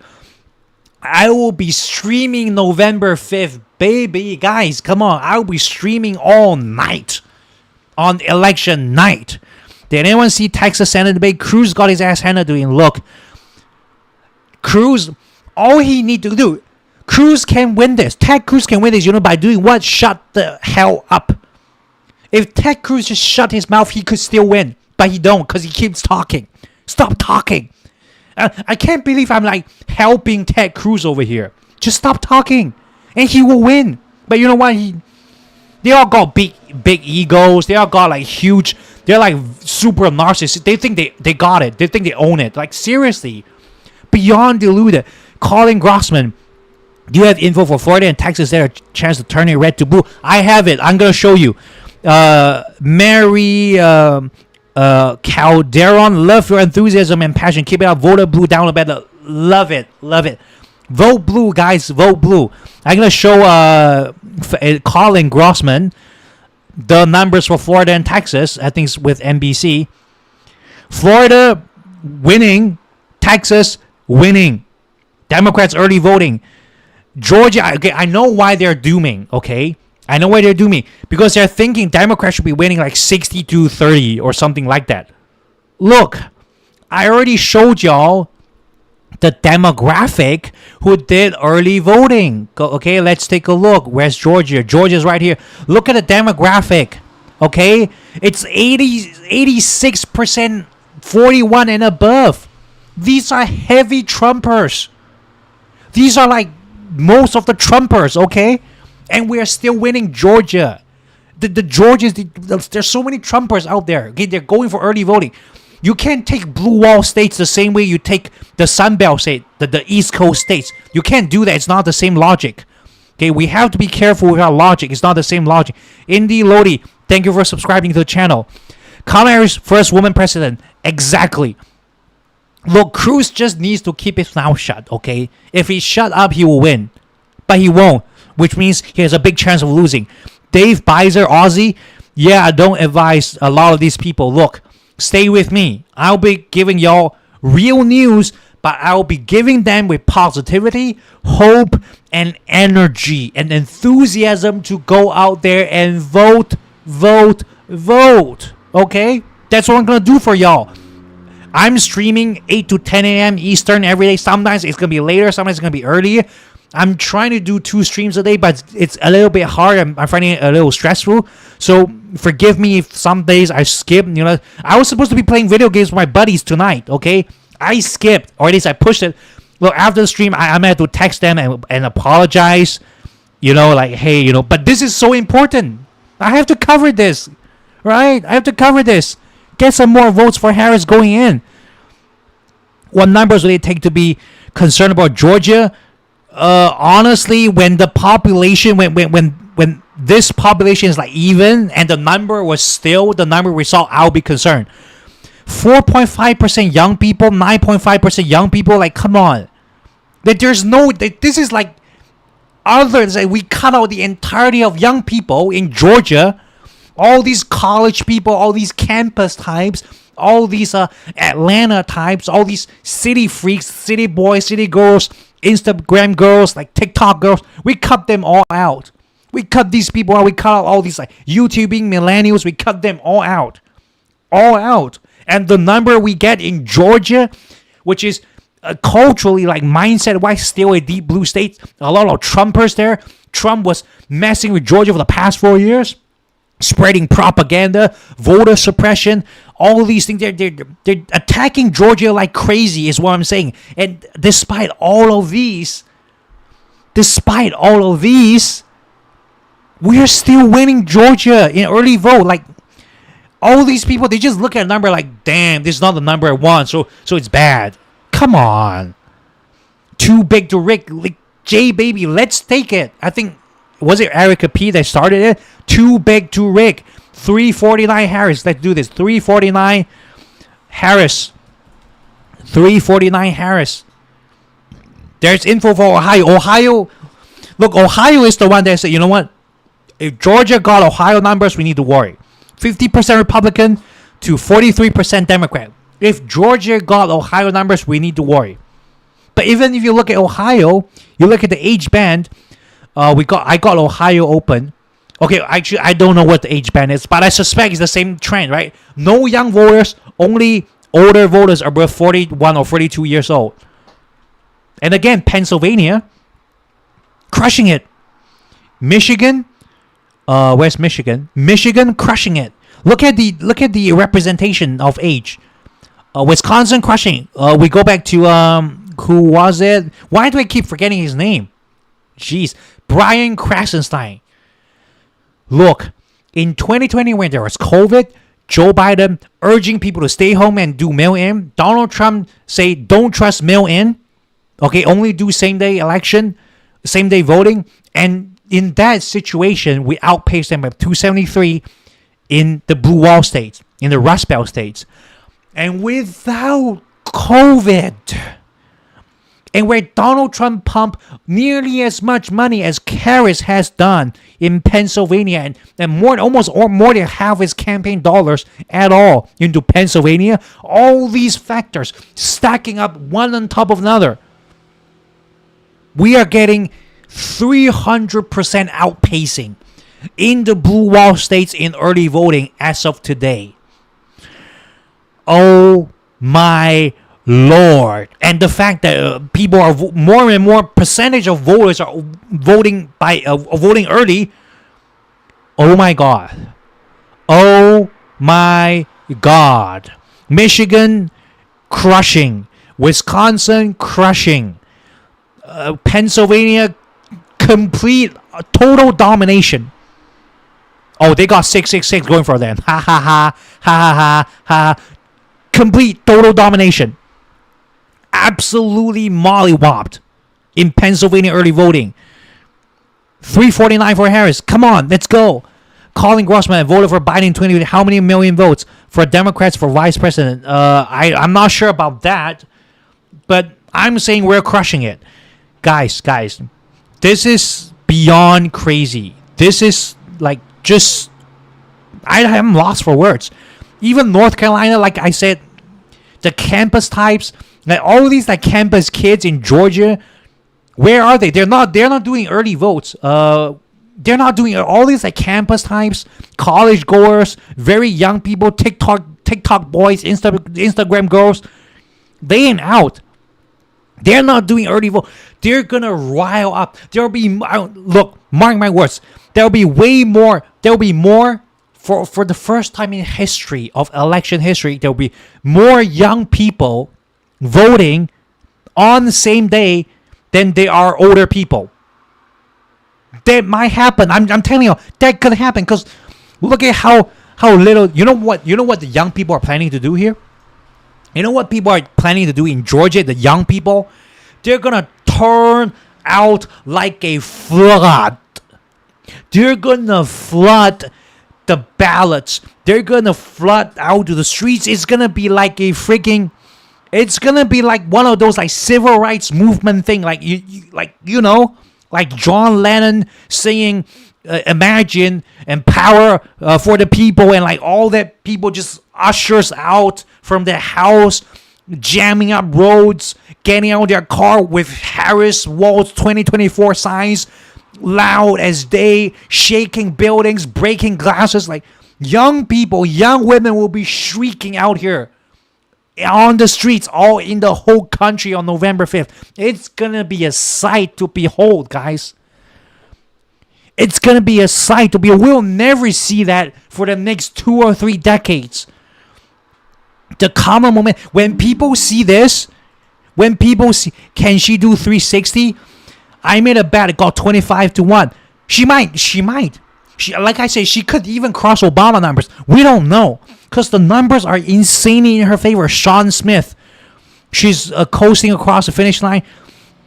I will be streaming November 5th, baby. Guys, come on. I will be streaming all night on election night. Did anyone see Texas Senate debate? Cruz got his ass handed to him. Look, Cruz, all he need to do, Cruz can win this. Ted Cruz can win this, by doing what? Shut the hell up. If Ted Cruz just shut his mouth, he could still win. But he don't because he keeps talking. Stop talking. I can't believe I'm helping Ted Cruz over here. Just stop talking. And he will win. But you know what? They all got big egos. They all got huge. They're super narcissists. They think they got it. They think they own it. Seriously. Beyond deluded. Colin Grossman. Do you have info for Florida and Texas that are a chance to turn it red to blue? I have it. I'm going to show you. Mary Calderon, love your enthusiasm and passion. Keep it up. Vote blue down a bit. Love it. Vote blue, guys. Vote blue. I'm going to show Colin Grossman the numbers for Florida and Texas. I think it's with NBC. Florida winning. Texas winning. Democrats early voting. Georgia, okay, I know why they're dooming, okay? I know why they're dooming. Because they're thinking Democrats should be winning 60-30 or something like that. Look, I already showed y'all the demographic who did early voting. Okay, let's take a look. Where's Georgia? Georgia's right here. Look at the demographic, okay? It's 86% 41 and above. These are heavy Trumpers. These are most of the Trumpers, okay? And we are still winning Georgia. The Georgians, there's so many Trumpers out there. Okay, they're going for early voting. You can't take blue wall states the same way you take the Sunbelt state, the East Coast states. You can't do that. It's not the same logic. Okay, we have to be careful with our logic. It's not the same logic. Indy Lodi, thank you for subscribing to the channel. Kamala Harris, first woman president. Exactly. Look, Cruz just needs to keep his mouth shut, okay? If he shut up, he will win. But he won't, which means he has a big chance of losing. Dave Beiser, Aussie, yeah, I don't advise a lot of these people. Look, stay with me. I'll be giving y'all real news, but I'll be giving them with positivity, hope, and energy and enthusiasm to go out there and vote. Okay? That's what I'm going to do for y'all. I'm streaming 8 to 10 a.m. Eastern every day. Sometimes it's going to be later. Sometimes it's going to be earlier. I'm trying to do 2 streams a day, but it's a little bit hard. I'm finding it a little stressful. So forgive me if some days I skip. I was supposed to be playing video games with my buddies tonight, okay? I skipped, or at least I pushed it. Look, after the stream, I'm going to have to text them and apologize. Hey, but this is so important. I have to cover this, right? I have to cover this. Get some more votes for Harris going in. What numbers will it take to be concerned about Georgia? Honestly, when the population, when this population is like even, and the number was still the number we saw, I'll be concerned. 4.5% young people, 9.5% young people. Like, come on. That there's no. This is like others. Like, we cut out the entirety of young people in Georgia. All these college people, all these campus types, all these Atlanta types, all these city freaks, city boys, city girls, Instagram girls, like TikTok girls. We cut them all out. We cut these people out. We cut out all these like YouTubing millennials. We cut them all out. All out. And the number we get in Georgia, which is culturally, like mindset-wise, still a deep blue state. A lot of Trumpers there. Trump was messing with Georgia for the past 4 years. Spreading propaganda, voter suppression, all these things. They're attacking Georgia like crazy is what I'm saying. And despite all of these, we're still winning Georgia in early vote. Like, all these people, they just look at a number like, damn, this is not the number I want, so it's bad. Come on. Too big to Rick. Like, J baby, let's take it. I think, was it Erica P that started it? Too big to Rick. 349 Harris. Let's do this. 349 Harris. 349 Harris. There's info for Ohio. Look, Ohio is the one that said, you know what? If Georgia got Ohio numbers, we need to worry. 50% Republican to 43% Democrat. If Georgia got Ohio numbers, we need to worry. But even if you look at Ohio, you look at the age band. I got Ohio open. Okay, actually, I don't know what the age band is, but I suspect it's the same trend, right? No young voters, only older voters above 41 or 42 years old. And again, Pennsylvania, crushing it. Michigan, where's Michigan? Michigan, crushing it. Look at the representation of age. Wisconsin, crushing. We go back to who was it? Why do I keep forgetting his name? Jeez, Brian Krasenstein. Look, in 2020 when there was COVID, Joe Biden urging people to stay home and do mail-in. Donald Trump say don't trust mail-in. Okay, only do same-day election, same-day voting. And in that situation, we outpaced them by 273 in the blue wall states, in the Rust Belt states. And without COVID, and where Donald Trump pumped nearly as much money as Harris has done in Pennsylvania, and more than half his campaign dollars at all into Pennsylvania, all these factors stacking up one on top of another, we are getting 300% outpacing in the blue wall states in early voting as of today. Oh my Lord. And the fact that people are more and more percentage of voters are voting voting early. Oh my God. Oh my God. Michigan crushing. Wisconsin crushing. Pennsylvania complete total domination. Oh, they got 666 going for them. Ha ha ha ha ha ha. Complete total domination. Absolutely mollywopped in Pennsylvania early voting. 349 for Harris. Come on, let's go. Colin Grossman voted for Biden in 2020. How many million votes for Democrats for vice president? I'm not sure about that, but I'm saying we're crushing it. Guys, this is beyond crazy. This is like just, I am lost for words. Even North Carolina, like I said, the campus types, like all these like campus kids in Georgia, where are they? They're not doing early votes. They're not doing all these like campus types, college goers, very young people, TikTok boys, Instagram girls. They ain't out. They're not doing early vote. They're gonna rile up. There'll be look, mark my words. There'll be way more. There'll be more for the first time in history of election history. There'll be more young people voting on the same day than there are older people. That might happen. I'm telling you, that could happen because look at how little. You know what the young people are planning to do here. You know what people are planning to do in Georgia, the young people? They're going to turn out like a flood. They're gonna flood the ballots. They're gonna flood out to the streets. It's gonna be like a freaking. It's gonna be like one of those like civil rights movement thing, like like John Lennon saying, "Imagine and power for the people," and like all that people just ushers out from their house, jamming up roads, getting out of their car with Harris Waltz 2024 signs, loud as day, shaking buildings, breaking glasses. Like young people, young women will be shrieking out here on the streets, all in the whole country on November 5th. It's gonna be a sight to behold, guys. It's gonna be a sight to behold. We'll never see that for the next 2 or 3 decades. The common moment when people see this, when people see, can she do 360? I made a bet. It got 25-1. She might. She, like I said, she could even cross Obama numbers. We don't know because the numbers are insanely in her favor. Sean Smith, she's coasting across the finish line.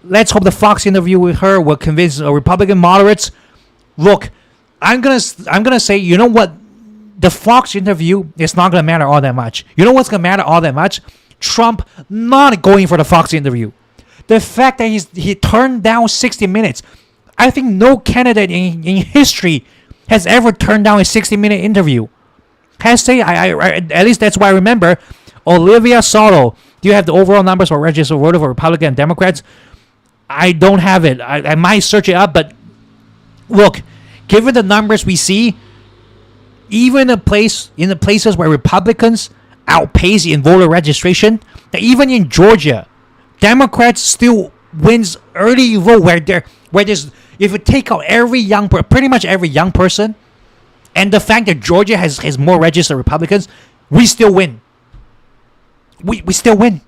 Let's hope the Fox interview with her will convince Republican moderates. Look, I'm gonna say, you know what? The Fox interview is not gonna matter all that much. You know what's gonna matter all that much? Trump not going for the Fox interview. The fact that he turned down 60 Minutes. I think no candidate in history has ever turned down a 60-minute interview. Has to say, at least that's what I remember. Olivia Soto. Do you have the overall numbers for registered voter for Republican and Democrats? I don't have it. I might search it up, but look, given the numbers we see, even in the places where Republicans outpace in voter registration, even in Georgia, Democrats still wins early vote where there's, if you take out pretty much every young person, and the fact that Georgia has more registered Republicans, we still win. We still win.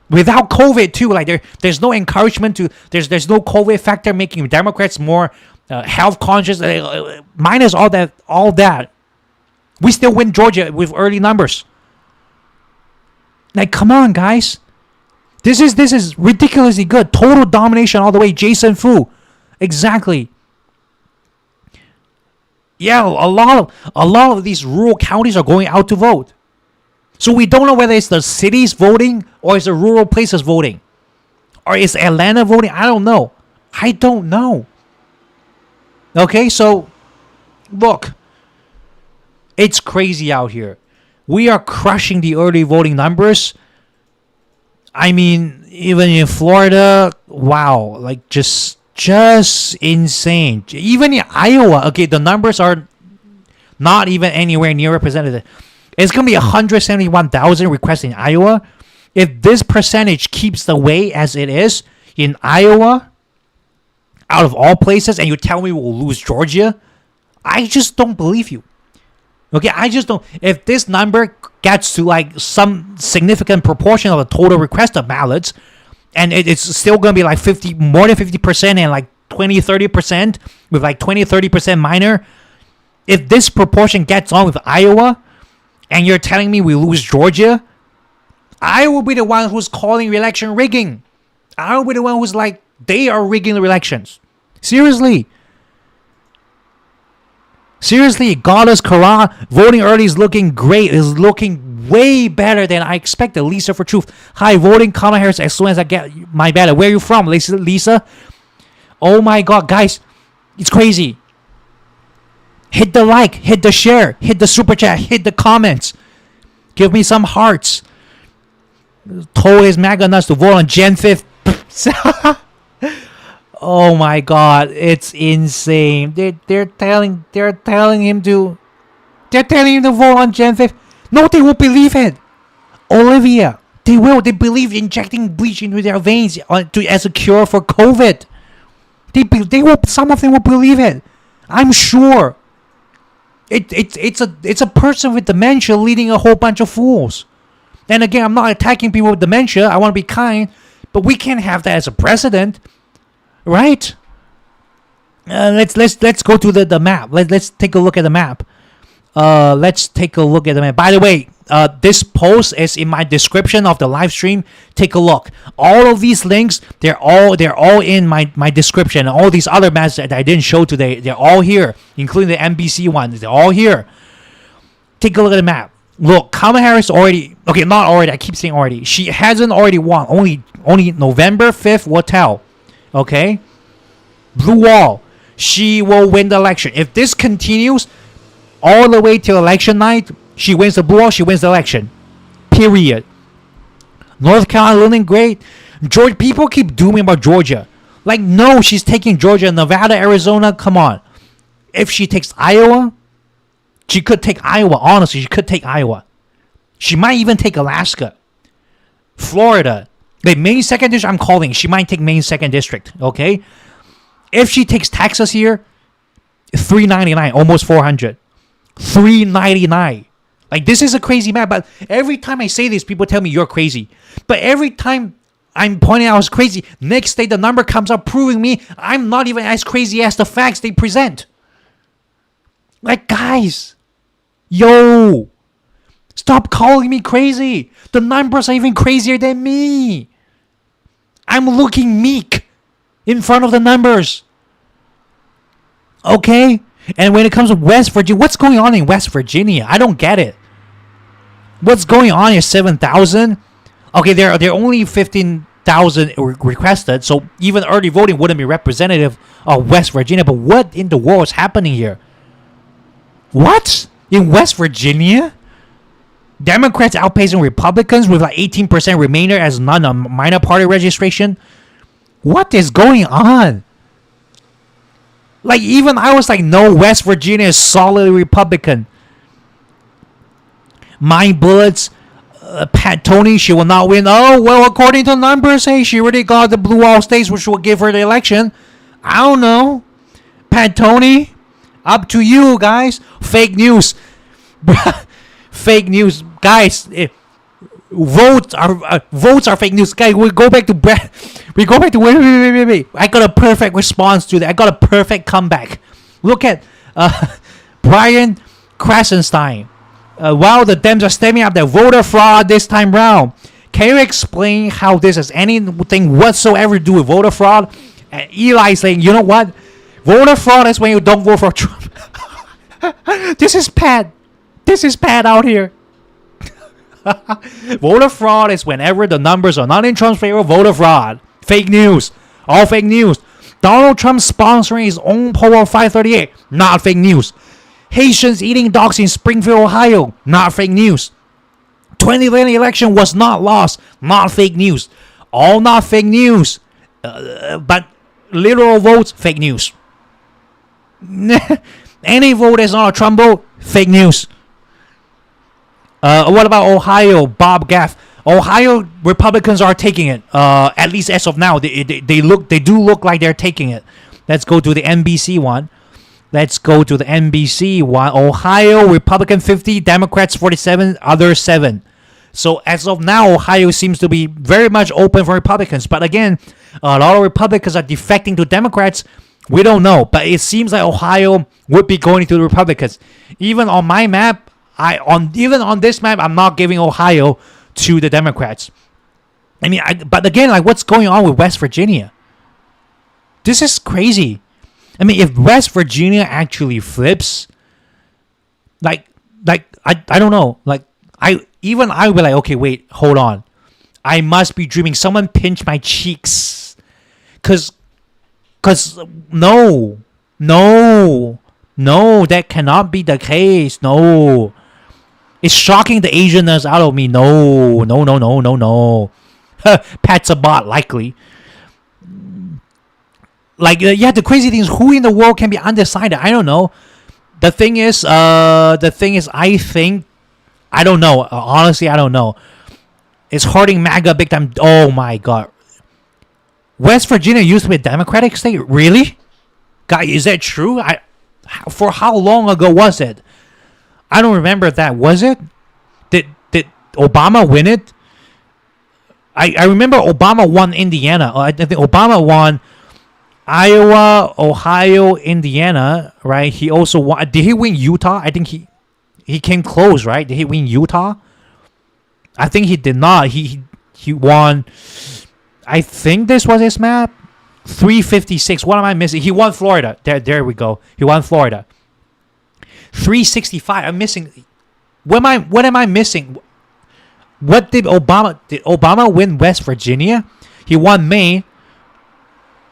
Without COVID too, like there's no encouragement to there's no COVID factor making Democrats more health conscious. Minus all that, we still win Georgia with early numbers. Like, come on, guys. This is ridiculously good. Total domination all the way. Jason Fu. Exactly. Yeah, a lot of these rural counties are going out to vote. So we don't know whether it's the cities voting or it's the rural places voting. Or is Atlanta voting? I don't know. Okay, so look. It's crazy out here. We are crushing the early voting numbers. I mean, even in Florida, wow, like just insane. Even in Iowa, okay, the numbers are not even anywhere near representative. It's going to be 171,000 requests in Iowa. If this percentage keeps the way as it is in Iowa, out of all places, and you tell me we'll lose Georgia, I just don't believe you. Okay, I just don't. If this number gets to like some significant proportion of the total requested ballots, and it's still going to be like more than 50% and like 20-30% with like 20-30% minor, if this proportion gets on with Iowa, and you're telling me we lose Georgia, I will be the one who's calling election rigging. I will be the one who's like, they are rigging the elections. Seriously, Goddess Quran, voting early is looking great. Is looking way better than I expected. Lisa for Truth. Hi, voting Kamala Harris as soon as I get my ballot. Where are you from, Lisa? Oh my God, guys, it's crazy. Hit the like, hit the share, hit the super chat, hit the comments. Give me some hearts. Told his MAGA nuts to vote on Jan 5th. Oh my God, it's insane. They're telling him to vote on Jan 5th. No, they won't believe it. Olivia, they will. They believe injecting bleach into their veins as a cure for COVID. They will. Some of them will believe it. I'm sure. It's a person with dementia leading a whole bunch of fools. And again, I'm not attacking people with dementia. I want to be kind, but we can't have that as a precedent, right? Let's go to the map. Let's take a look at the map. Let's take a look at the map. By the way, this post is in my description of the live stream. Take a look. All of these links, they're all in my description. All these other maps that I didn't show today, they're all here, including the NBC ones. They're all here. Take a look at the map. Look, Kamala Harris already. Okay, not already. I keep saying already. She hasn't already won. Only November 5th will tell. Okay. Blue wall. She will win the election. If this continues all the way till election night, she wins the blue wall, she wins the election. Period. North Carolina looking great. Georgia, people keep dooming about Georgia. Like, no, she's taking Georgia, Nevada, Arizona. Come on. If she takes Iowa, she could take Iowa. Honestly, she could take Iowa. She might even take Alaska. Florida. The Maine 2nd District, I'm calling. She might take Maine 2nd District. Okay? If she takes Texas here, 399, almost 400. 399. Like, this is a crazy map, but every time I say this, people tell me you're crazy. But every time I'm pointing out I was crazy, next day the number comes up proving me I'm not even as crazy as the facts they present. Like, guys, yo, stop calling me crazy. The numbers are even crazier than me. I'm looking meek in front of the numbers. Okay? And when it comes to West Virginia, what's going on in West Virginia? I don't get it. What's going on is 7,000. Okay, there are only 15,000 requested, so even early voting wouldn't be representative of West Virginia. But what in the world is happening here? What? In West Virginia? Democrats outpacing Republicans with like 18% remainder as minor party registration? What is going on? Like, even I was like, no, West Virginia is solidly Republican. My bullets, Pat Tony, she will not win. Oh, well, according to numbers, hey, she already got the blue wall states, which will give her the election. I don't know. Pat Tony, up to you, guys. Fake news. Fake news. Guys, votes are fake news. Guys, we go back to Brad. We go back to wait. I got a perfect response to that. I got a perfect comeback. Look at Brian Krasenstein. While the Dems are stemming up their voter fraud this time round, can you explain how this has anything whatsoever to do with voter fraud? And Eli saying, you know what? Voter fraud is when you don't vote for Trump. This is Pat. This is Pat out here. Voter fraud is whenever the numbers are not in Trump's favor. Voter fraud. Fake news. All fake news. Donald Trump sponsoring his own poll of 538. Not fake news. Haitians eating dogs in Springfield, Ohio. Not fake news. 2020 election was not lost. Not fake news. All not fake news. But literal votes, fake news. Any vote is not a Trump vote, fake news. What about Ohio? Bob Gaff. Ohio Republicans are taking it. At least as of now, they do look like they're taking it. Let's go to the NBC one. Ohio Republican 50, Democrats 47, others 7. So as of now, Ohio seems to be very much open for Republicans. But again, a lot of Republicans are defecting to Democrats. We don't know, but it seems like Ohio would be going to the Republicans. Even on my map, even on this map, I'm not giving Ohio to the Democrats. I mean, but again, like, what's going on with West Virginia? This is crazy. I mean, if West Virginia actually flips, I don't know. Like, I would be like, okay, wait, hold on. I must be dreaming. Someone pinch my cheeks. Cause no, that cannot be the case. No. It's shocking the Asianness out of me. No. Pat's a bot, likely. Like, yeah, the crazy thing is, who in the world can be undecided? I don't know. The thing is, I don't know. Honestly, I don't know. It's hurting MAGA big time. Oh my God. West Virginia used to be a Democratic state? Really? Guy, is that true? For how long ago was it? I don't remember that. Was it? Did Obama win it? I remember Obama won Indiana. I think Obama won Iowa, Ohio, Indiana, right? He also won. Did he win Utah? I think he He came close, right? Did he win Utah? I think he did not. He won. I think this was his map. 356. What am I missing? He won Florida. There we go. He won Florida. 365. I'm missing. What am I missing? What did Obama win West Virginia? He won Maine.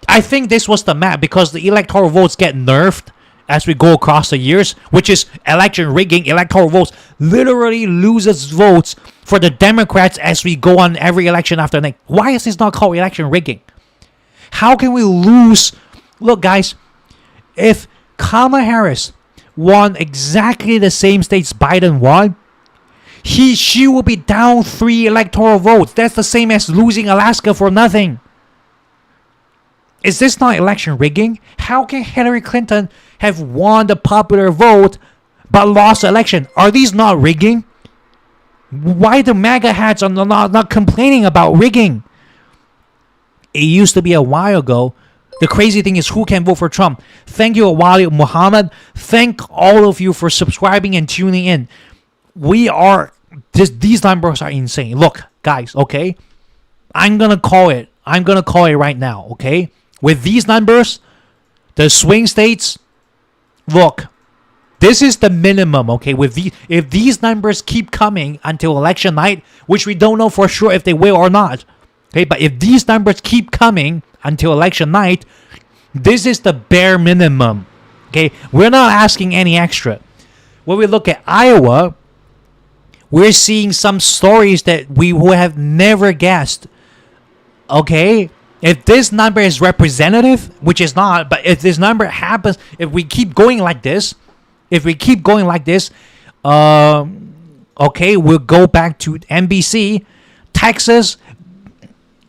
I think this was the map because the electoral votes get nerfed as we go across the years, which is election rigging. Electoral votes literally loses votes for the Democrats as we go on every election after next. Why is this not called election rigging? How can we lose? Look, guys, if Kamala Harris won exactly the same states Biden won, she will be down 3 electoral votes. That's the same as losing Alaska for nothing. Is this not election rigging? How can Hillary Clinton have won the popular vote but lost the election? Are these not rigging? Why the MAGA hats are not complaining about rigging? It used to be a while ago. The crazy thing is who can vote for Trump. Thank you, Awali Muhammad. Thank all of you for subscribing and tuning in. These numbers are insane. Look, guys, okay? I'm going to call it. I'm going to call it right now, okay? With these numbers, the swing states, look, this is the minimum, okay? If these numbers keep coming until election night, which we don't know for sure if they will or not, okay? But if these numbers keep coming until election night, this is the bare minimum, okay? We're not asking any extra. When we look at Iowa, we're seeing some stories that we would have never guessed, okay? If this number is representative, which is not, but if this number happens, if we keep going like this, okay, we'll go back to NBC, Texas,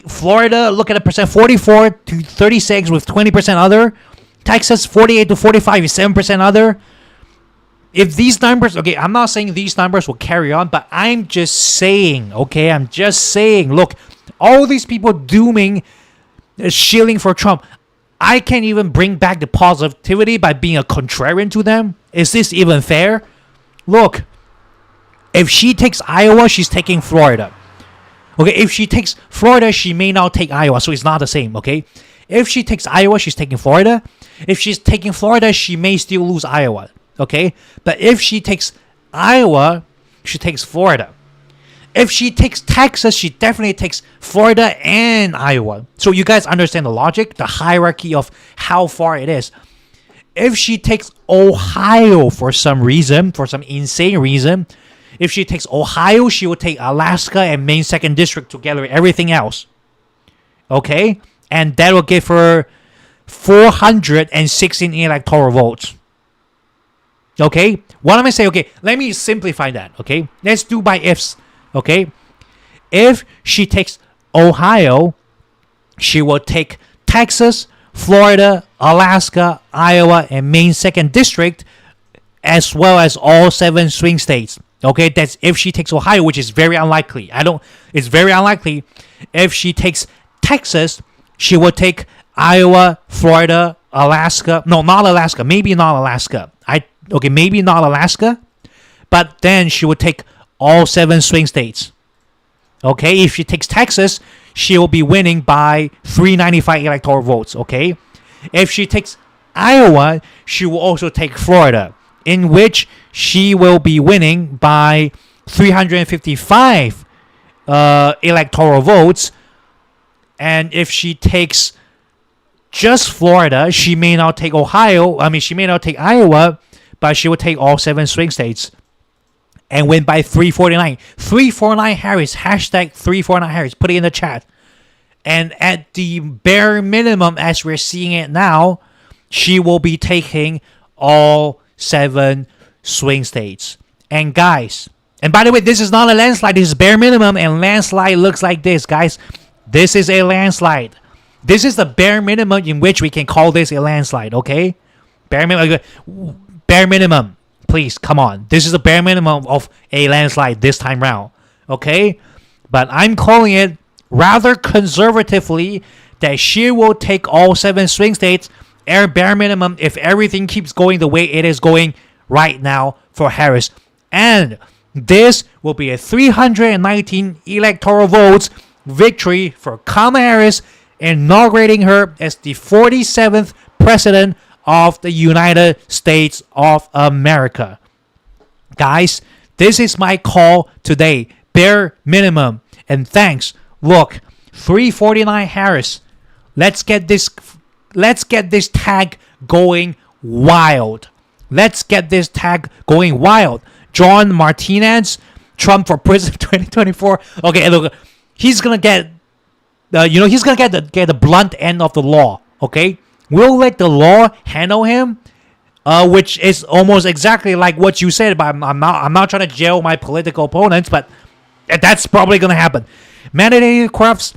Florida, look at the percent, 44 to 36 with 20% other. Texas, 48 to 45 is 7% other. If these numbers, okay, I'm not saying these numbers will carry on, but I'm just saying, look, all these people dooming, shilling for Trump, I can't even bring back the positivity by being a contrarian to them. Is this even fair? Look, if she takes Iowa, she's taking Florida. Okay, if she takes Florida, she may not take Iowa, so it's not the same, okay? If she takes Iowa, she's taking Florida. If she's taking Florida, she may still lose Iowa, okay? But if she takes Iowa, she takes Florida. If she takes Texas, she definitely takes Florida and Iowa. So you guys understand the logic, the hierarchy of how far it is. If she takes Ohio for some reason, for some insane reason, if she takes Ohio, she will take Alaska and Maine 2nd District together with everything else. Okay? And that will give her 416 electoral votes. Okay? What am I saying? Okay, let me simplify that. Okay? Let's do by ifs. Okay? If she takes Ohio, she will take Texas, Florida, Alaska, Iowa, and Maine 2nd District, as well as all 7 swing states. Okay, that's if she takes Ohio, which is very unlikely. It's very unlikely. If she takes Texas, she will take Iowa, Florida, Alaska. No, not Alaska. Maybe not Alaska. Maybe not Alaska. But then she would take all 7 swing states. Okay, if she takes Texas, she will be winning by 395 electoral votes. Okay, if she takes Iowa, she will also take Florida, in which she will be winning by 355 electoral votes. And if she takes just Florida, she may not take she may not take Iowa, but she will take all 7 swing states and win by 349. 349 Harris, hashtag 349 Harris, put it in the chat. And at the bare minimum, as we're seeing it now, she will be taking all 7 swing states. And guys, and by the way, this is not a landslide, this is bare minimum, and landslide looks like this, guys. This is a landslide. This is the bare minimum in which we can call this a landslide, okay? Bare minimum. Please, come on. This is the bare minimum of a landslide this time round, okay? But I'm calling it rather conservatively that she will take all 7 swing states, bare minimum, if everything keeps going the way it is going right now for Harris. And this will be a 319 electoral votes victory for Kamala Harris, inaugurating her as the 47th president of the United States of America. Guys, this is my call today. Bare minimum. And thanks. Look, 349 Harris. Let's get this tag going wild. Let's get this tag going wild. John Martinez, Trump for president 2024. Okay, look, he's gonna get, he's gonna get the blunt end of the law. Okay, we'll let the law handle him, which is almost exactly like what you said. But I'm not trying to jail my political opponents, but that's probably gonna happen. Mandated corrupts.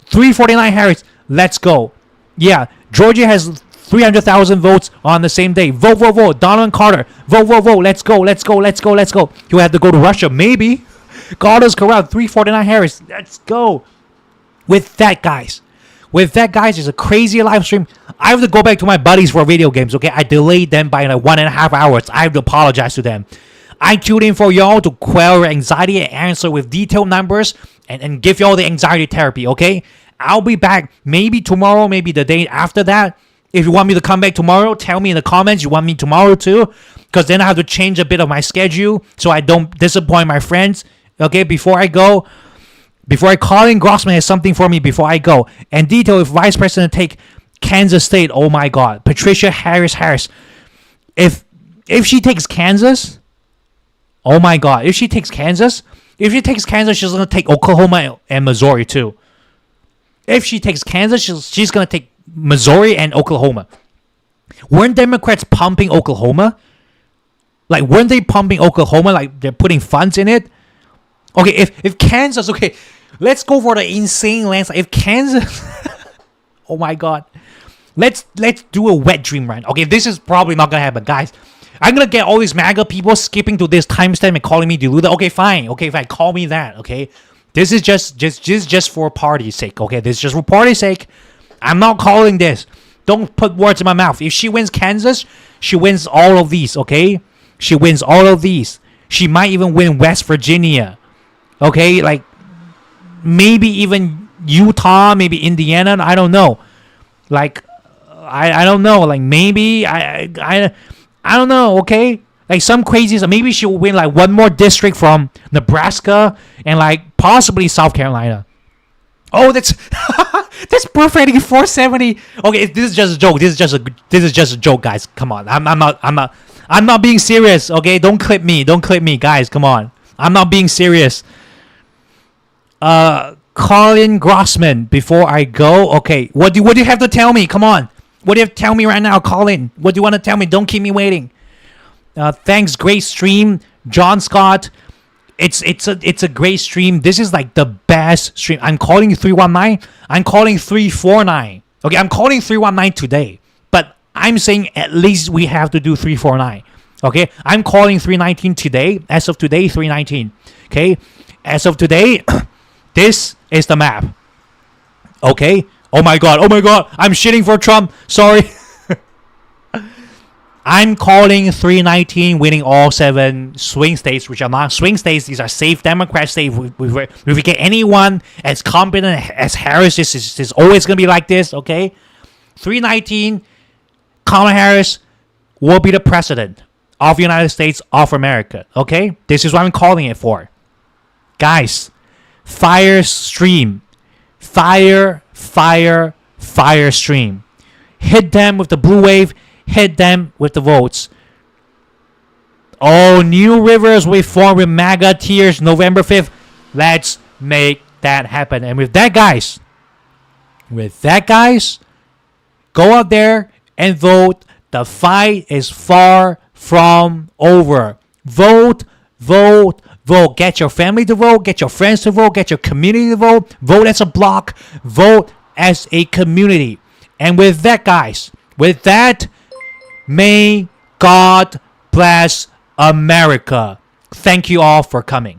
349 Harris. Let's go. Yeah, Georgia has 300,000 votes on the same day. Vote, vote, vote. Donald Carter. Vote, vote, vote. Let's go, let's go, let's go, let's go. You have to go to Russia, maybe. God is corrupt. 349 Harris. Let's go. With that, guys, it's a crazy live stream. I have to go back to my buddies for video games, okay? I delayed them by like 1.5 hours. I have to apologize to them. I tuned in for y'all to quell your anxiety and answer with detailed numbers and give y'all the anxiety therapy, okay? I'll be back maybe tomorrow, maybe the day after that. If you want me to come back tomorrow, tell me in the comments you want me tomorrow too. Because then I have to change a bit of my schedule so I don't disappoint my friends. Okay, before I go, Colin Grossman has something for me before I go. And detail if Vice President take Kansas State, oh my God. Patricia Harris. If she takes Kansas, oh my God. If she takes Kansas, she's going to take Oklahoma and Missouri too. If she takes Kansas, she's going to take Missouri and Oklahoma. Weren't Democrats pumping Oklahoma? Like, weren't they pumping Oklahoma? Like, they're putting funds in it? Okay, if Kansas... Okay, let's go for the insane landslide. If Kansas... oh my God. Let's do a wet dream run. Okay, this is probably not going to happen, guys. I'm going to get all these MAGA people skipping to this timestamp and calling me Deluda. Okay, fine. Call me that, okay? This is just for party's sake, okay? This is just for party's sake. I'm not calling this. Don't put words in my mouth. If she wins Kansas, she wins all of these, okay? She wins all of these. She might even win West Virginia, okay? Like, maybe even Utah, maybe Indiana. I don't know. Like, I don't know. Like, maybe, I don't know, okay? Like, some crazies. Maybe she will win, like, one more district from Nebraska and, like, possibly South Carolina. Oh, that's that's perfect. 470. Okay, this is just a joke. This is just a joke, guys. Come on. I'm not being serious. Okay, don't clip me, guys. Come on. I'm not being serious. Colin Grossman. Before I go, okay. What do you have to tell me? Come on. What do you have to tell me right now, Colin? What do you want to tell me? Don't keep me waiting. Thanks, great stream, John Scott. It's a great stream. This is like the best stream. I'm calling 319. I'm calling 349. Okay, I'm calling 319 today. But I'm saying at least we have to do 349. Okay, I'm calling 319 today. As of today, 319. Okay, as of today, this is the map. Okay. Oh my God. I'm shitting for Trump. Sorry. I'm calling 319 winning all 7 swing states, which are not swing states. These are safe Democrat states. If we get anyone as competent as Harris, this is always going to be like this, okay? 319, Kamala Harris will be the president of the United States of America, okay? This is what I'm calling it for. Guys, fire stream. Fire stream. Hit them with the blue wave. Hit them with the votes. Oh, new rivers we form with MAGA tiers November 5th. Let's make that happen. And with that, guys, go out there and vote. The fight is far from over. Vote. Get your family to vote. Get your friends to vote. Get your community to vote. Vote as a block. Vote as a community. And with that, guys, may God bless America. Thank you all for coming.